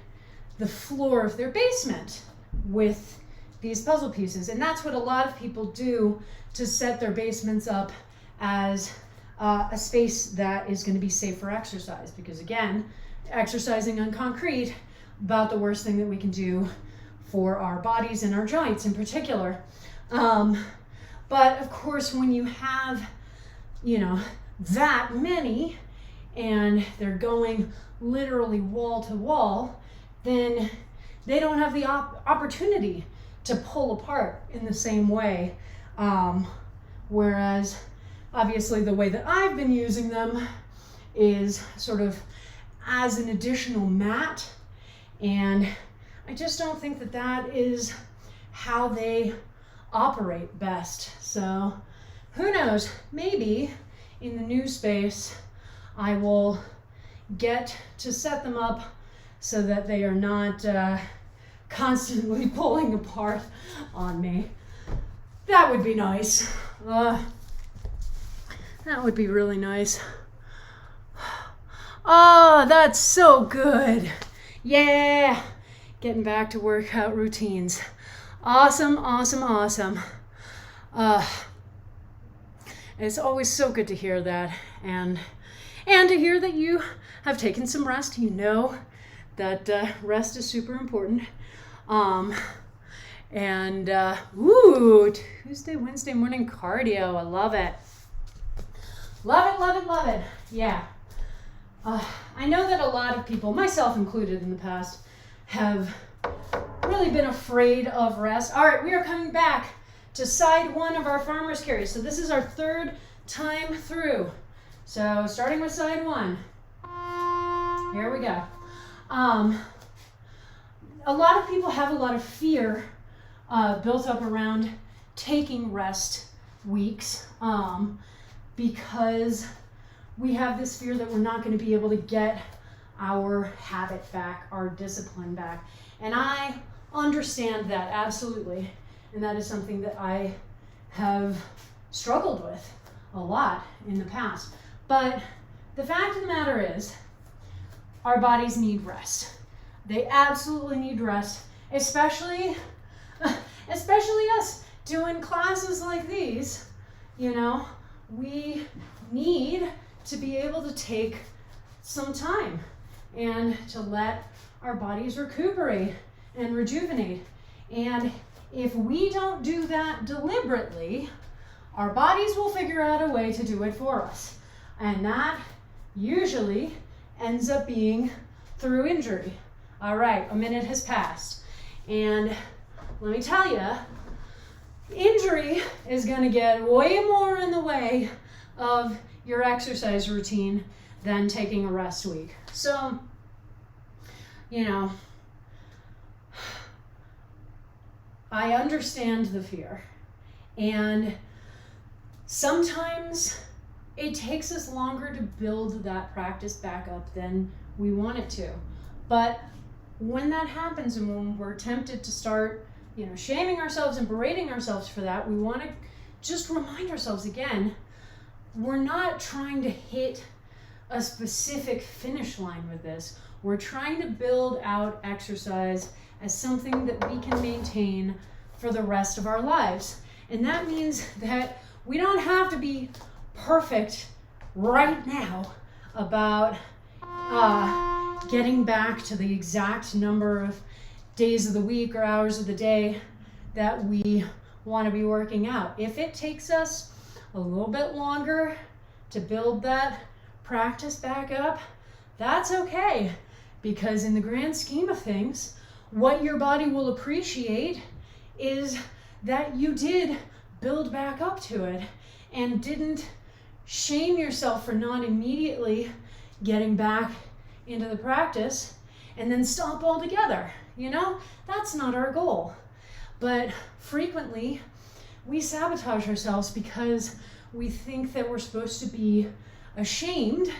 the floor of their basement with these puzzle pieces. And that's what a lot of people do to set their basements up as a space that is going to be safe for exercise. Because again, exercising on concrete, about the worst thing that we can do for our bodies and our joints in particular. But of course, when you have, you know, that many and they're going literally wall to wall, then they don't have the opportunity to pull apart in the same way. Whereas obviously the way that I've been using them is sort of as an additional mat, and I just don't think that that is how they operate best. So who knows, maybe in the new space I will get to set them up so that they are not constantly pulling apart on me. That would be nice. That would be really nice. Oh, that's so good. Yeah, getting back to workout routines. Awesome, awesome, awesome. It's always so good to hear that, and to hear that you have taken some rest. You know that rest is super important. Tuesday, Wednesday morning cardio. I love it. Love it, love it, love it. Yeah. I know that a lot of people, myself included in the past, have really been afraid of rest. All right, we are coming back to side one of our farmer's carry. So this is our third time through. So starting with side one. Here we go. A lot of people have a lot of fear built up around taking rest weeks because we have this fear that we're not going to be able to get our habit back, our discipline back. And I understand that absolutely. And that is something that I have struggled with a lot in the past. But the fact of the matter is, our bodies need rest. They absolutely need rest, especially us doing classes like these. You know, we need to be able to take some time and to let our bodies recuperate and rejuvenate. And if we don't do that deliberately, our bodies will figure out a way to do it for us. And that usually ends up being through injury. All right, a minute has passed. And let me tell you, injury is going to get way more in the way of your exercise routine than taking a rest week. So, you know, I understand the fear. And sometimes it takes us longer to build that practice back up than we want it to. But when that happens and when we're tempted to start, you know, shaming ourselves and berating ourselves for that, we want to just remind ourselves again, we're not trying to hit a specific finish line with this. We're trying to build out exercise as something that we can maintain for the rest of our lives. And that means that we don't have to be perfect right now about getting back to the exact number of days of the week or hours of the day that we want to be working out. If it takes us a little bit longer to build that practice back up, that's okay, because in the grand scheme of things, what your body will appreciate is that you did build back up to it and didn't shame yourself for not immediately getting back into the practice and then stop altogether. You know, that's not our goal. But frequently we sabotage ourselves because we think that we're supposed to be ashamed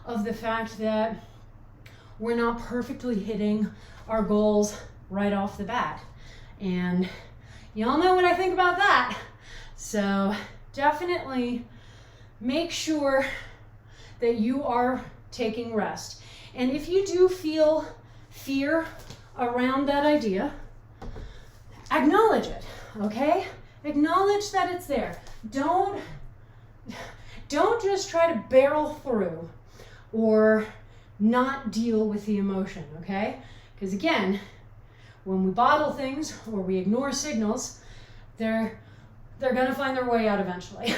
of the fact that we're not perfectly hitting our goals right off the bat. And y'all know what I think about that. So definitely make sure that you are taking rest. And if you do feel fear around that idea, acknowledge it, okay? Acknowledge that it's there. Don't just try to barrel through or not deal with the emotion, okay? Because again, when we bottle things or we ignore signals, they're gonna find their way out eventually.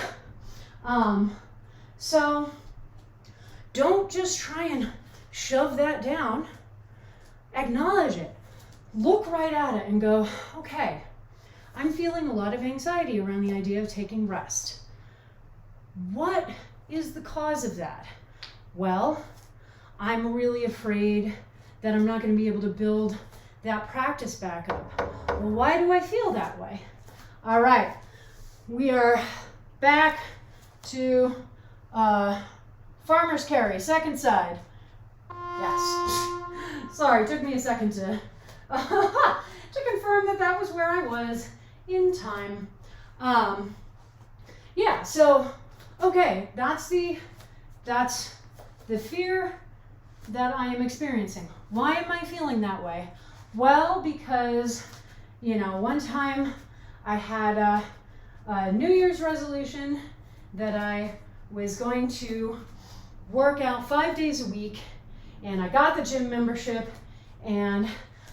So don't just try and shove that down. Acknowledge it. Look right at it and go, okay, I'm feeling a lot of anxiety around the idea of taking rest. What is the cause of that? Well, I'm really afraid that I'm not going to be able to build that practice back up. Well, why do I feel that way? All right, we are back to farmer's carry, second side. Yes. Sorry, it took me a second to confirm that that was where I was in time. Yeah, so, okay, that's the fear that I am experiencing. Why am I feeling that way? Well, because, you know, one time I had a New Year's resolution that I was going to work out 5 days a week, and I got the gym membership, and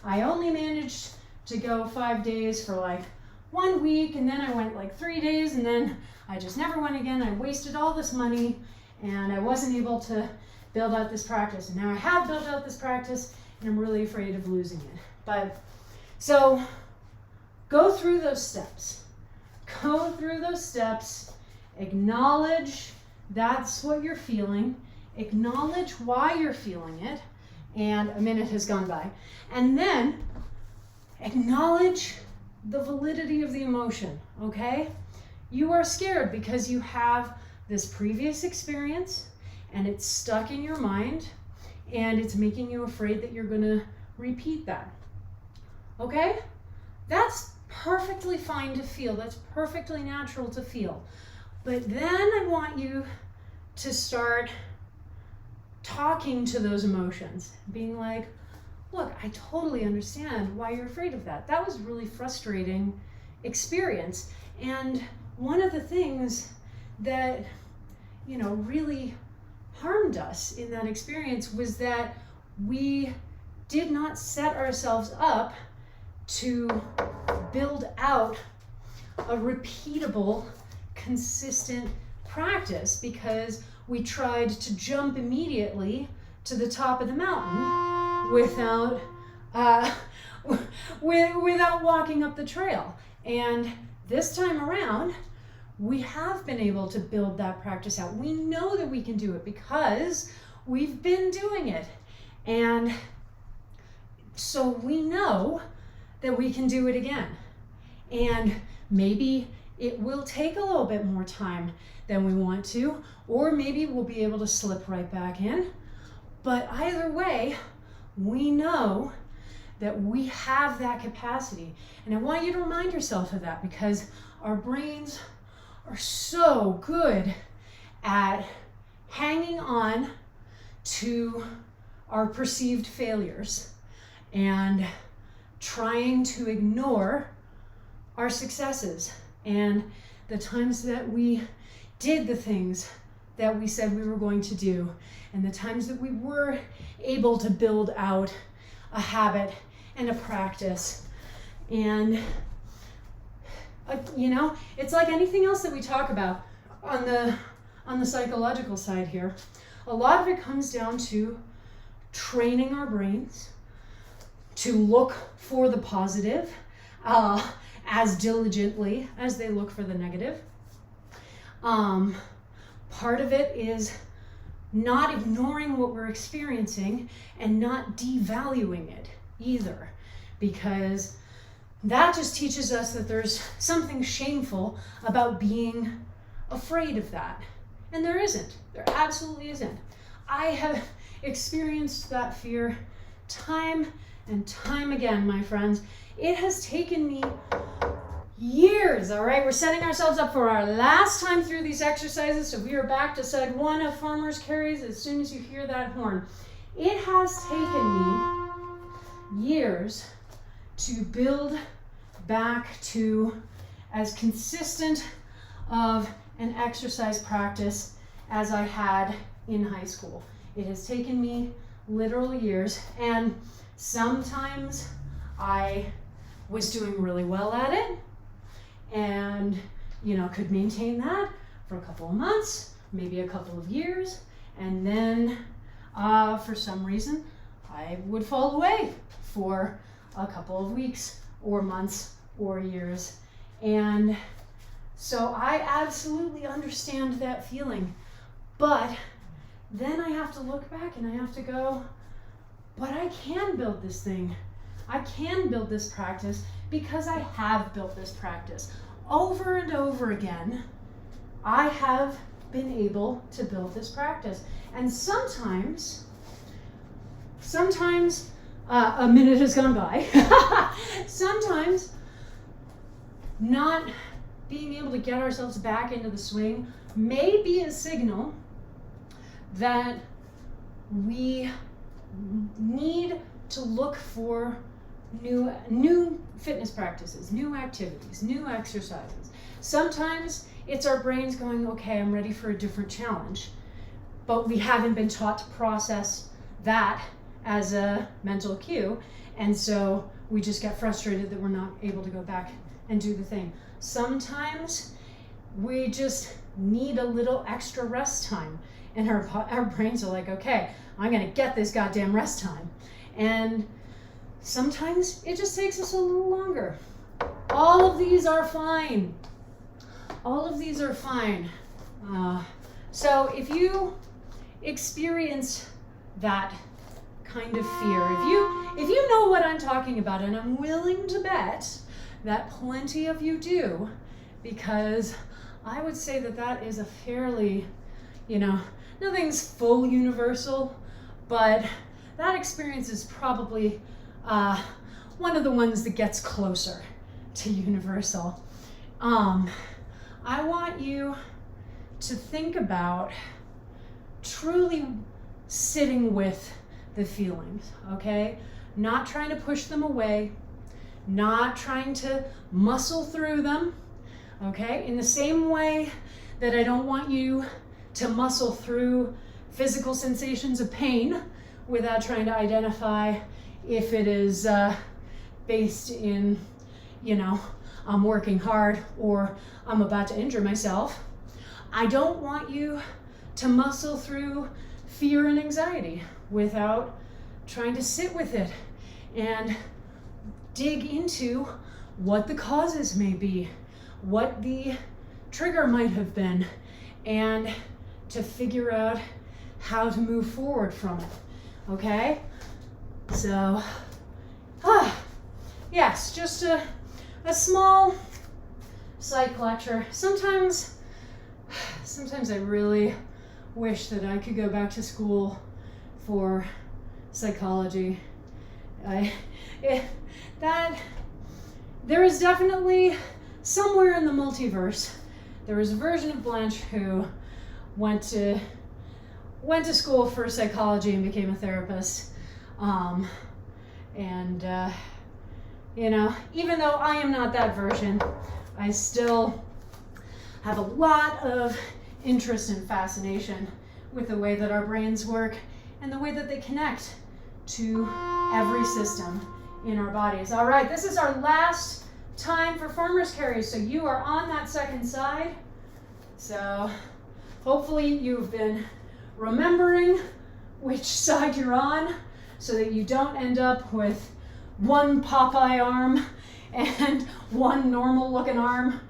I only managed to go 5 days for like 1 week, and then I went like 3 days, and then I just never went again. I wasted all this money, and I wasn't able to build out this practice. And now I have built out this practice, and I'm really afraid of losing it. But so go through those steps. Go through those steps. Acknowledge that's what you're feeling. Acknowledge why you're feeling it. And a minute has gone by. And then acknowledge the validity of the emotion, okay? You are scared because you have this previous experience and it's stuck in your mind and it's making you afraid that you're gonna repeat that, okay? That's perfectly fine to feel. That's perfectly natural to feel. But then I want you to start talking to those emotions, being like, look, I totally understand why you're afraid of that. That was a really frustrating experience. And one of the things that, you know, really harmed us in that experience was that we did not set ourselves up to build out a repeatable, consistent practice because we tried to jump immediately to the top of the mountain without without walking up the trail. And this time around, we have been able to build that practice out. We know that we can do it because we've been doing it. And so we know that we can do it again. And maybe it will take a little bit more time than we want to, or maybe we'll be able to slip right back in. But either way, we know that we have that capacity. And I want you to remind yourself of that, because our brains are so good at hanging on to our perceived failures and trying to ignore our successes and the times that we did the things that we said we were going to do, and the times that we were able to build out a habit and a practice. And you know, it's like anything else that we talk about on the psychological side here. A lot of it comes down to training our brains to look for the positive as diligently as they look for the negative. Part of it is not ignoring what we're experiencing and not devaluing it either, because that just teaches us that there's something shameful about being afraid of that. And there isn't. There absolutely isn't. I have experienced that fear time and time again, my friends. It has taken me years, all right? We're setting ourselves up for our last time through these exercises, so we are back to side one of farmers' carries as soon as you hear that horn. It has taken me years to build back to as consistent of an exercise practice as I had in high school. It has taken me literal years, and sometimes I was doing really well at it and, you know, could maintain that for a couple of months, maybe a couple of years, and then for some reason I would fall away for a couple of weeks or months or years. And so I absolutely understand that feeling, but then I have to look back and I have to go, but I can build this thing. I can build this practice because I have built this practice. Over and over again, I have been able to build this practice. And sometimes a minute has gone by. Sometimes not being able to get ourselves back into the swing may be a signal that we need to look for new fitness practices, new activities, new exercises. Sometimes it's our brains going, okay, I'm ready for a different challenge, but we haven't been taught to process that as a mental cue, and so we just get frustrated that we're not able to go back and do the thing. Sometimes we just need a little extra rest time, and our brains are like, okay, I'm gonna get this goddamn rest time. And sometimes it just takes us a little longer. All of these are fine. All of these are fine. So if you experience that kind of fear, if you know what I'm talking about, and I'm willing to bet that plenty of you do, because I would say that that is a fairly, you know, nothing's full universal, but that experience is probably one of the ones that gets closer to universal. I want you to think about truly sitting with the feelings, okay? Not trying to push them away, not trying to muscle through them, okay? In the same way that I don't want you to muscle through physical sensations of pain without trying to identify if it is based in, you know, I'm working hard or I'm about to injure myself. I don't want you to muscle through fear and anxiety without trying to sit with it and dig into what the causes may be, what the trigger might have been, and to figure out how to move forward from it. Okay? So, yes, just a small psych lecture. Sometimes I really wish that I could go back to school for psychology. There is definitely somewhere in the multiverse, there was a version of Blanche who went to school for psychology and became a therapist. You know, even though I am not that version, I still have a lot of interest and fascination with the way that our brains work and the way that they connect to every system in our bodies. All right, this is our last time for farmer's carries, so you are on that second side. So hopefully you've been remembering which side you're on so that you don't end up with one Popeye arm and one normal looking arm.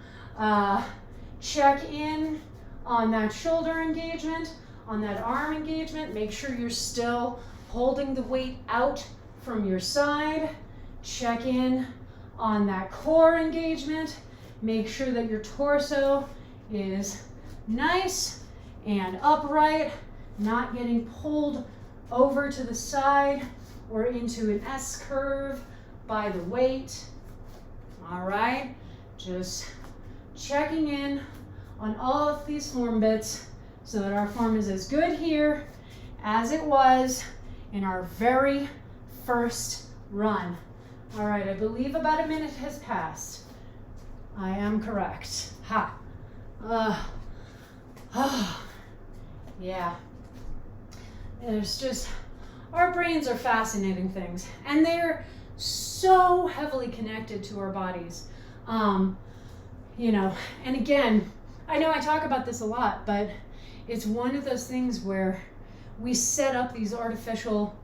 Check in on that shoulder engagement, on that arm engagement. Make sure you're still holding the weight out from your side. Check in on that core engagement. Make sure that your torso is nice and upright, not getting pulled over to the side or into an S curve by the weight. All right, just checking in on all of these form bits so that our form is as good here as it was in our very first run. All right, I believe about a minute has passed. I am correct. Ha. Yeah. There's just, our brains are fascinating things, and they're so heavily connected to our bodies. You know, and again, I know I talk about this a lot, but it's one of those things where we set up these artificial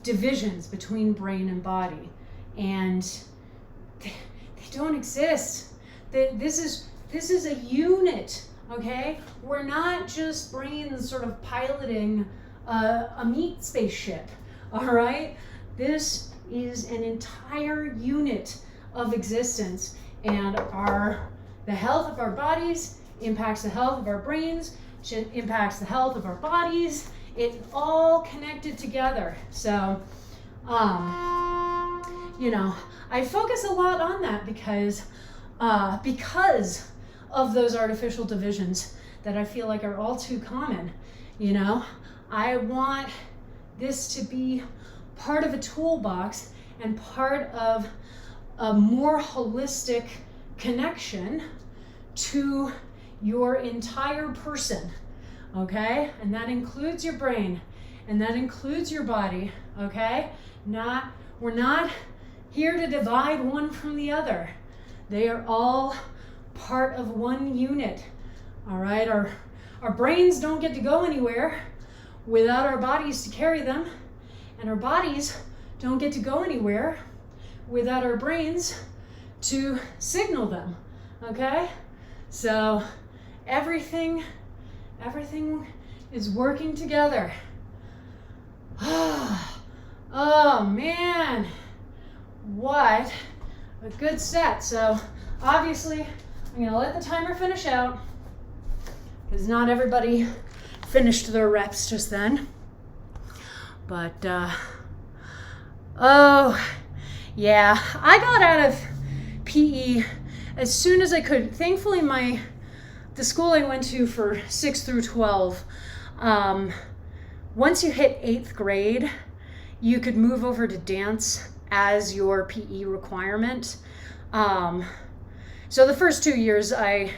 divisions between brain and body, and they don't exist. This is a unit, okay? We're not just brains sort of piloting a meat spaceship, all right? This is an entire unit of existence, and the health of our bodies impacts the health of our brains, impacts the health of our bodies. It's all connected together. So, you know, I focus a lot on that because of those artificial divisions that I feel like are all too common. You know, I want this to be part of a toolbox and part of a more holistic connection to your entire person, okay? And that includes your brain, and that includes your body, okay? We're not here to divide one from the other. They are all part of one unit, all right? Our brains don't get to go anywhere without our bodies to carry them, and our bodies don't get to go anywhere without our brains to signal them, okay? So everything is working together. Oh man, what a good set. So obviously I'm gonna let the timer finish out because not everybody finished their reps just then. But oh yeah, I got out of PE as soon as I could. Thankfully the school I went to for 6 through 12, once you hit 8th grade, you could move over to dance as your PE requirement. So the first 2 years I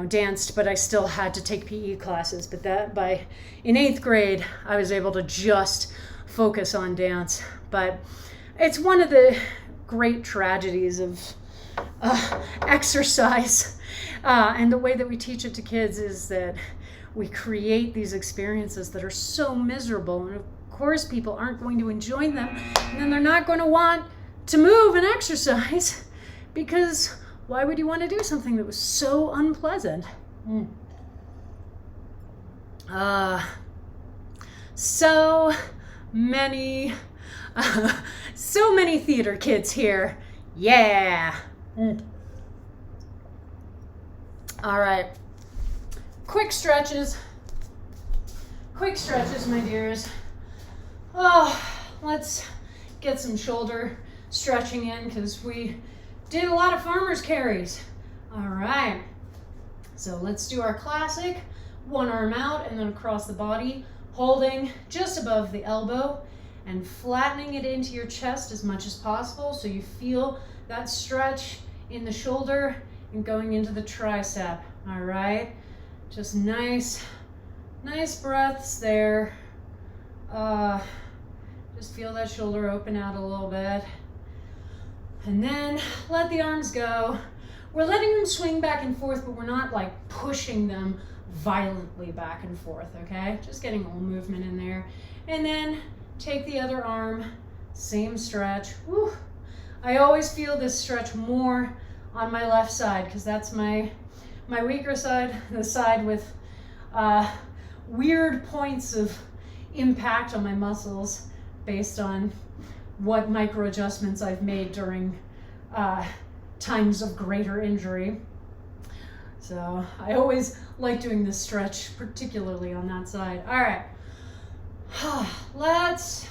danced, but I still had to take PE classes. But in 8th grade, I was able to just focus on dance. But it's one of the great tragedies of exercise and the way that we teach it to kids is that we create these experiences that are so miserable. And of course, people aren't going to enjoy them, and then they're not going to want to move and exercise, because why would you want to do something that was so unpleasant? So many theater kids here. Yeah. All right. Quick stretches, my dears. Oh, let's get some shoulder stretching in, because we did a lot of farmer's carries. All right. So let's do our classic one arm out and then across the body, holding just above the elbow and flattening it into your chest as much as possible so you feel that stretch in the shoulder and going into the tricep. All right. Just nice breaths there. Just feel that shoulder open out a little bit. And then let the arms go. We're letting them swing back and forth, but we're not like pushing them violently back and forth, okay? Just getting a little movement in there. And then take the other arm, same stretch. Woo. I always feel this stretch more on my left side, because that's my weaker side, the side with weird points of impact on my muscles based on what micro adjustments I've made during times of greater injury. So I always like doing this stretch, particularly on that side. All right, let's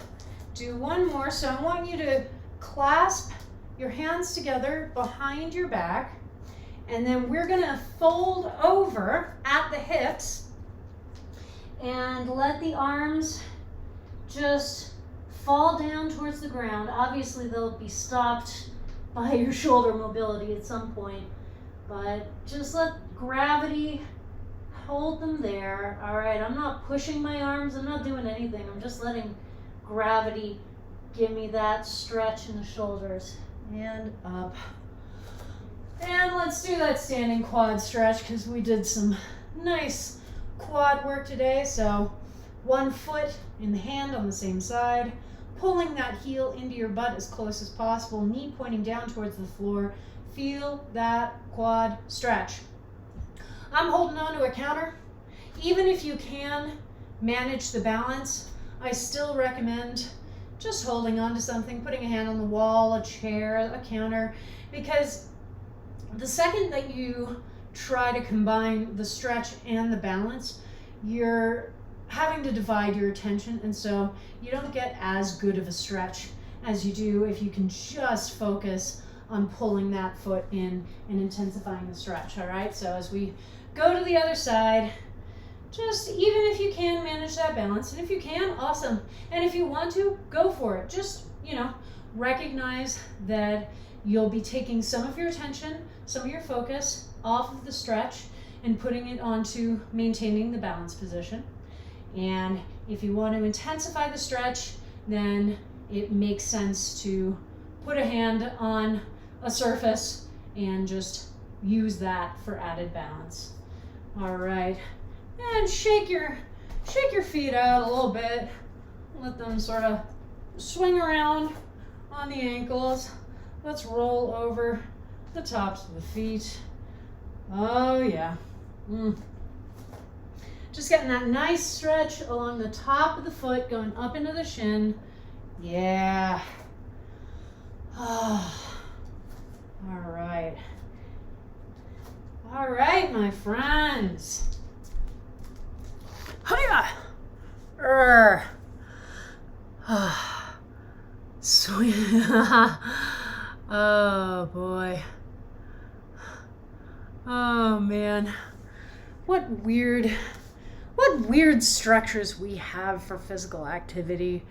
do one more. So I want you to clasp your hands together behind your back, and then we're gonna fold over at the hips and let the arms just fall down towards the ground. Obviously they'll be stopped by your shoulder mobility at some point, but just let gravity hold them there. All right, I'm not pushing my arms, I'm not doing anything. I'm just letting gravity give me that stretch in the shoulders. And up. And let's do that standing quad stretch, because we did some nice quad work today. So one foot in the hand on the same side, pulling that heel into your butt as close as possible, knee pointing down towards the floor. Feel that quad stretch. I'm holding on to a counter. Even if you can manage the balance, I still recommend just holding on to something, putting a hand on the wall, a chair, a counter, because the second that you try to combine the stretch and the balance, you're having to divide your attention, and so you don't get as good of a stretch as you do if you can just focus on pulling that foot in and intensifying the stretch. All right, so as we go to the other side, just even if you can manage that balance, and if you can, awesome. And if you want to, go for it. Just, recognize that you'll be taking some of your attention, some of your focus off of the stretch and putting it onto maintaining the balance position. And if you want to intensify the stretch, then it makes sense to put a hand on a surface and just use that for added balance. All right. And shake your feet out a little bit. Let them sort of swing around on the ankles. Let's roll over the tops of the feet. Oh yeah. Just getting that nice stretch along the top of the foot, going up into the shin. Yeah. Oh. All right. All right, my friends. Hiya! Sweet. Oh boy. Oh man. What weird structures we have for physical activity,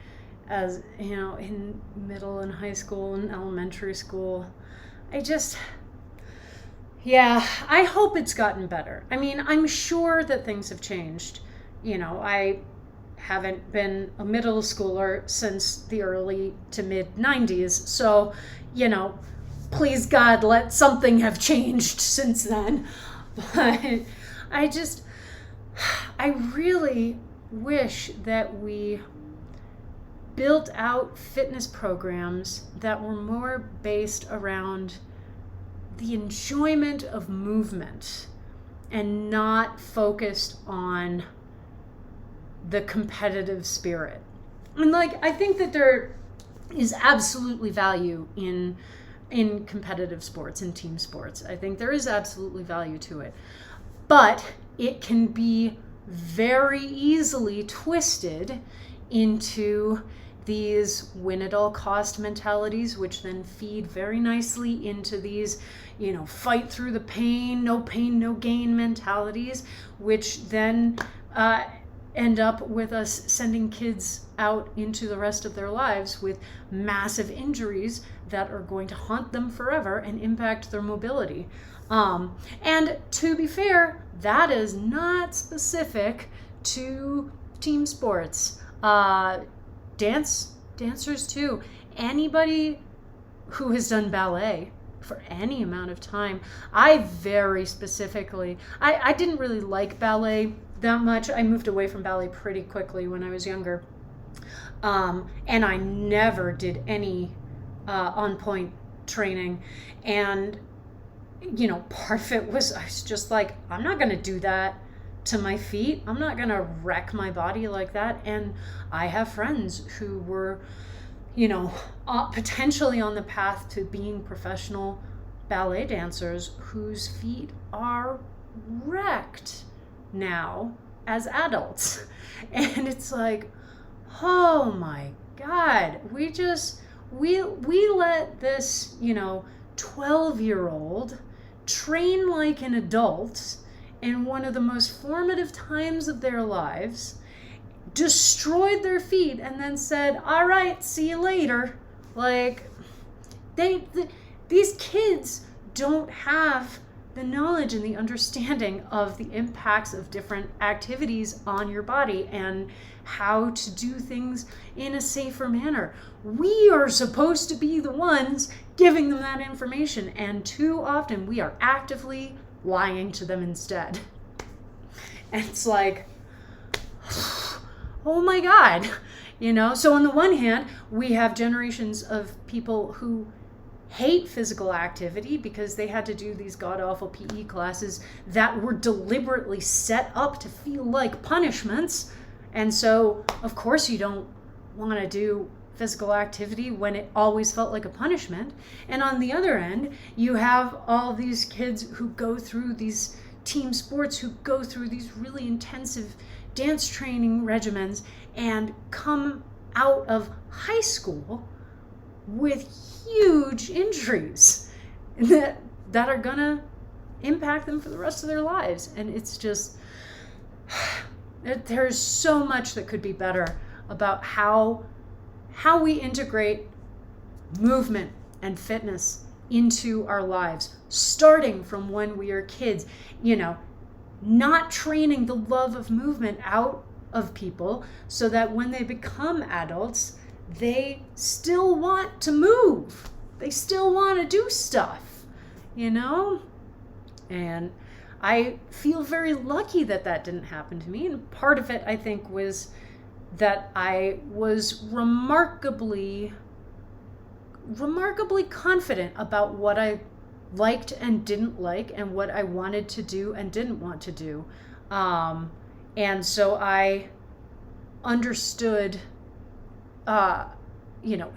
as in middle and high school and elementary school. I hope it's gotten better. I mean, I'm sure that things have changed. I haven't been a middle schooler since the early to mid 90s. So, please God, let something have changed since then. But I really wish that we built out fitness programs that were more based around the enjoyment of movement and not focused on the competitive spirit. And like, I think that there is absolutely value in competitive sports and team sports. I think there is absolutely value to it. But it can be very easily twisted into these win-at-all-cost mentalities, which then feed very nicely into these, fight through the pain, no gain mentalities, which then end up with us sending kids out into the rest of their lives with massive injuries that are going to haunt them forever and impact their mobility. And to be fair, that is not specific to team sports. Dancers too. Anybody who has done ballet for any amount of time, I very specifically, I didn't really like ballet that much. I moved away from ballet pretty quickly when I was younger. And I never did any on-point training. And, part of it was, I was just like, I'm not going to do that to my feet. I'm not going to wreck my body like that. And I have friends who were, potentially on the path to being professional ballet dancers whose feet are wrecked now as adults. And it's like, oh my God, we let this, 12-year-old train like an adult in one of the most formative times of their lives, destroyed their feet, and then said, all right, see you later. Like, these kids don't have the knowledge and the understanding of the impacts of different activities on your body and how to do things in a safer manner. We are supposed to be the ones giving them that information, and too often we are actively lying to them instead. And it's like, oh my God, So on the one hand, we have generations of people who hate physical activity because they had to do these god-awful PE classes that were deliberately set up to feel like punishments. And so, of course, you don't want to do physical activity when it always felt like a punishment. And on the other end, you have all these kids who go through these team sports, who go through these really intensive dance training regimens and come out of high school with huge injuries that are gonna impact them for the rest of their lives. And it's just, there's so much that could be better about how we integrate movement and fitness into our lives, starting from when we are kids, not training the love of movement out of people so that when they become adults, they still want to move. They still want to do stuff, And I feel very lucky that didn't happen to me. And part of it, I think, was that I was remarkably confident about what I liked and didn't like and what I wanted to do and didn't want to do. And so I understood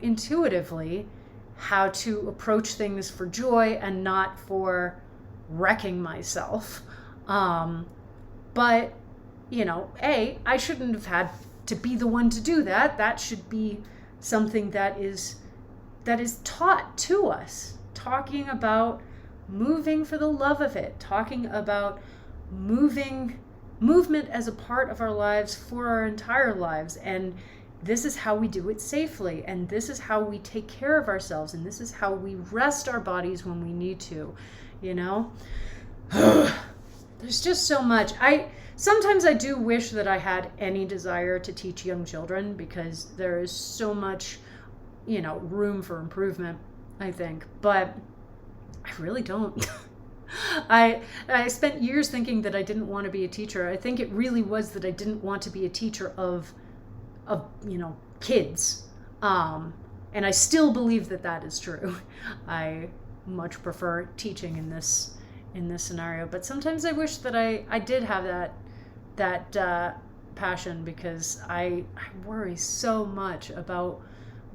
intuitively how to approach things for joy and not for wrecking myself. But, I shouldn't have had to be the one to do that. That should be something that is taught to us. Talking about moving for the love of it, talking about movement as a part of our lives for our entire lives. And this is how we do it safely, and this is how we take care of ourselves, and this is how we rest our bodies when we need to, There's just so much. Sometimes I do wish that I had any desire to teach young children, because there is so much, room for improvement, I think, but I really don't. I spent years thinking that I didn't want to be a teacher. I think it really was that I didn't want to be a teacher of kids. And I still believe that that is true. I much prefer teaching in this scenario, but sometimes I wish that I did have that passion, because I worry so much about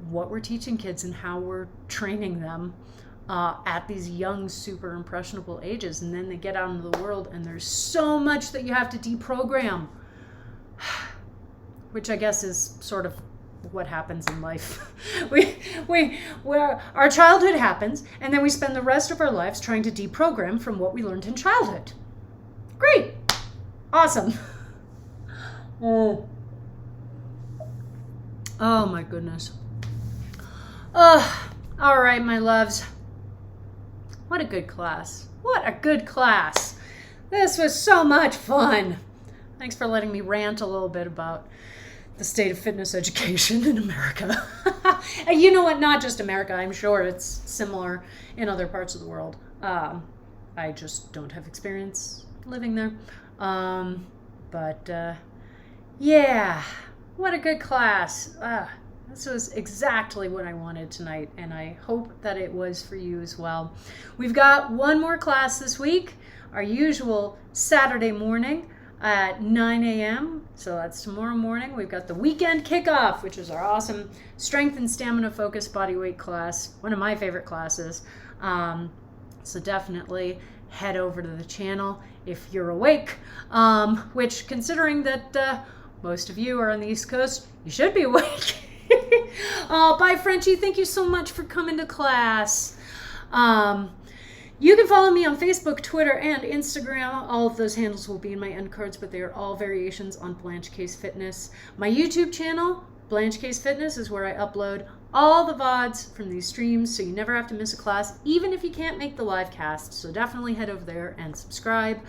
what we're teaching kids and how we're training them at these young, super impressionable ages, and then they get out into the world and there's so much that you have to deprogram, which I guess is sort of what happens in life. Where our childhood happens, and then we spend the rest of our lives trying to deprogram from what we learned in childhood. Great. Awesome. Oh my goodness. All right, my loves. What a good class. What a good class. This was so much fun. Thanks for letting me rant a little bit about the state of fitness education in America. You know what? Not just America. I'm sure it's similar in other parts of the world. I just don't have experience living there. Yeah, what a good class. This was exactly what I wanted tonight, and I hope that it was for you as well. We've got one more class this week, our usual Saturday morning at 9 a.m. So that's tomorrow morning. We've got the weekend kickoff, which is our awesome strength and stamina focused bodyweight class, one of my favorite classes. So definitely head over to the channel if you're awake, which, considering that most of you are on the East Coast, you should be awake. Bye, Frenchie. Thank you so much for coming to class. You can follow me on Facebook, Twitter, and Instagram. All of those handles will be in my end cards, but they are all variations on Blanche Case Fitness. My YouTube channel, Blanche Case Fitness, is where I upload all the VODs from these streams, so you never have to miss a class, even if you can't make the live cast. So definitely head over there and subscribe.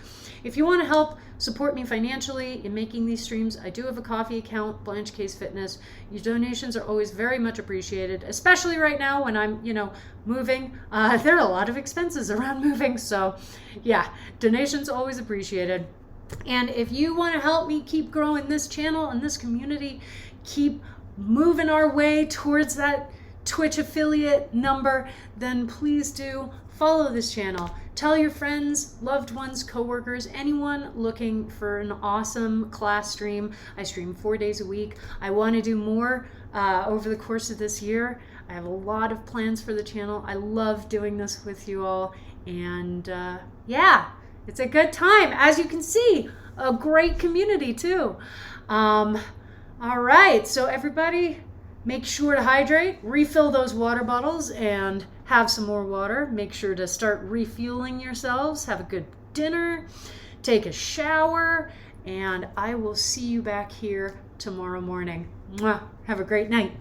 If you want to help support me financially in making these streams, I do have a coffee account, Blanche Case Fitness. Your donations are always very much appreciated, especially right now when I'm, moving. There are a lot of expenses around moving, so yeah, donations always appreciated. And if you want to help me keep growing this channel and this community, keep moving our way towards that Twitch affiliate number, then please do follow this channel. Tell your friends, loved ones, coworkers, anyone looking for an awesome class stream. I stream 4 days a week. I want to do more over the course of this year. I have a lot of plans for the channel. I love doing this with you all. And yeah, it's a good time. As you can see, a great community too. All right, so everybody, make sure to hydrate, refill those water bottles, and have some more water. Make sure to start refueling yourselves. Have a good dinner, take a shower, and I will see you back here tomorrow morning. Mwah. Have a great night.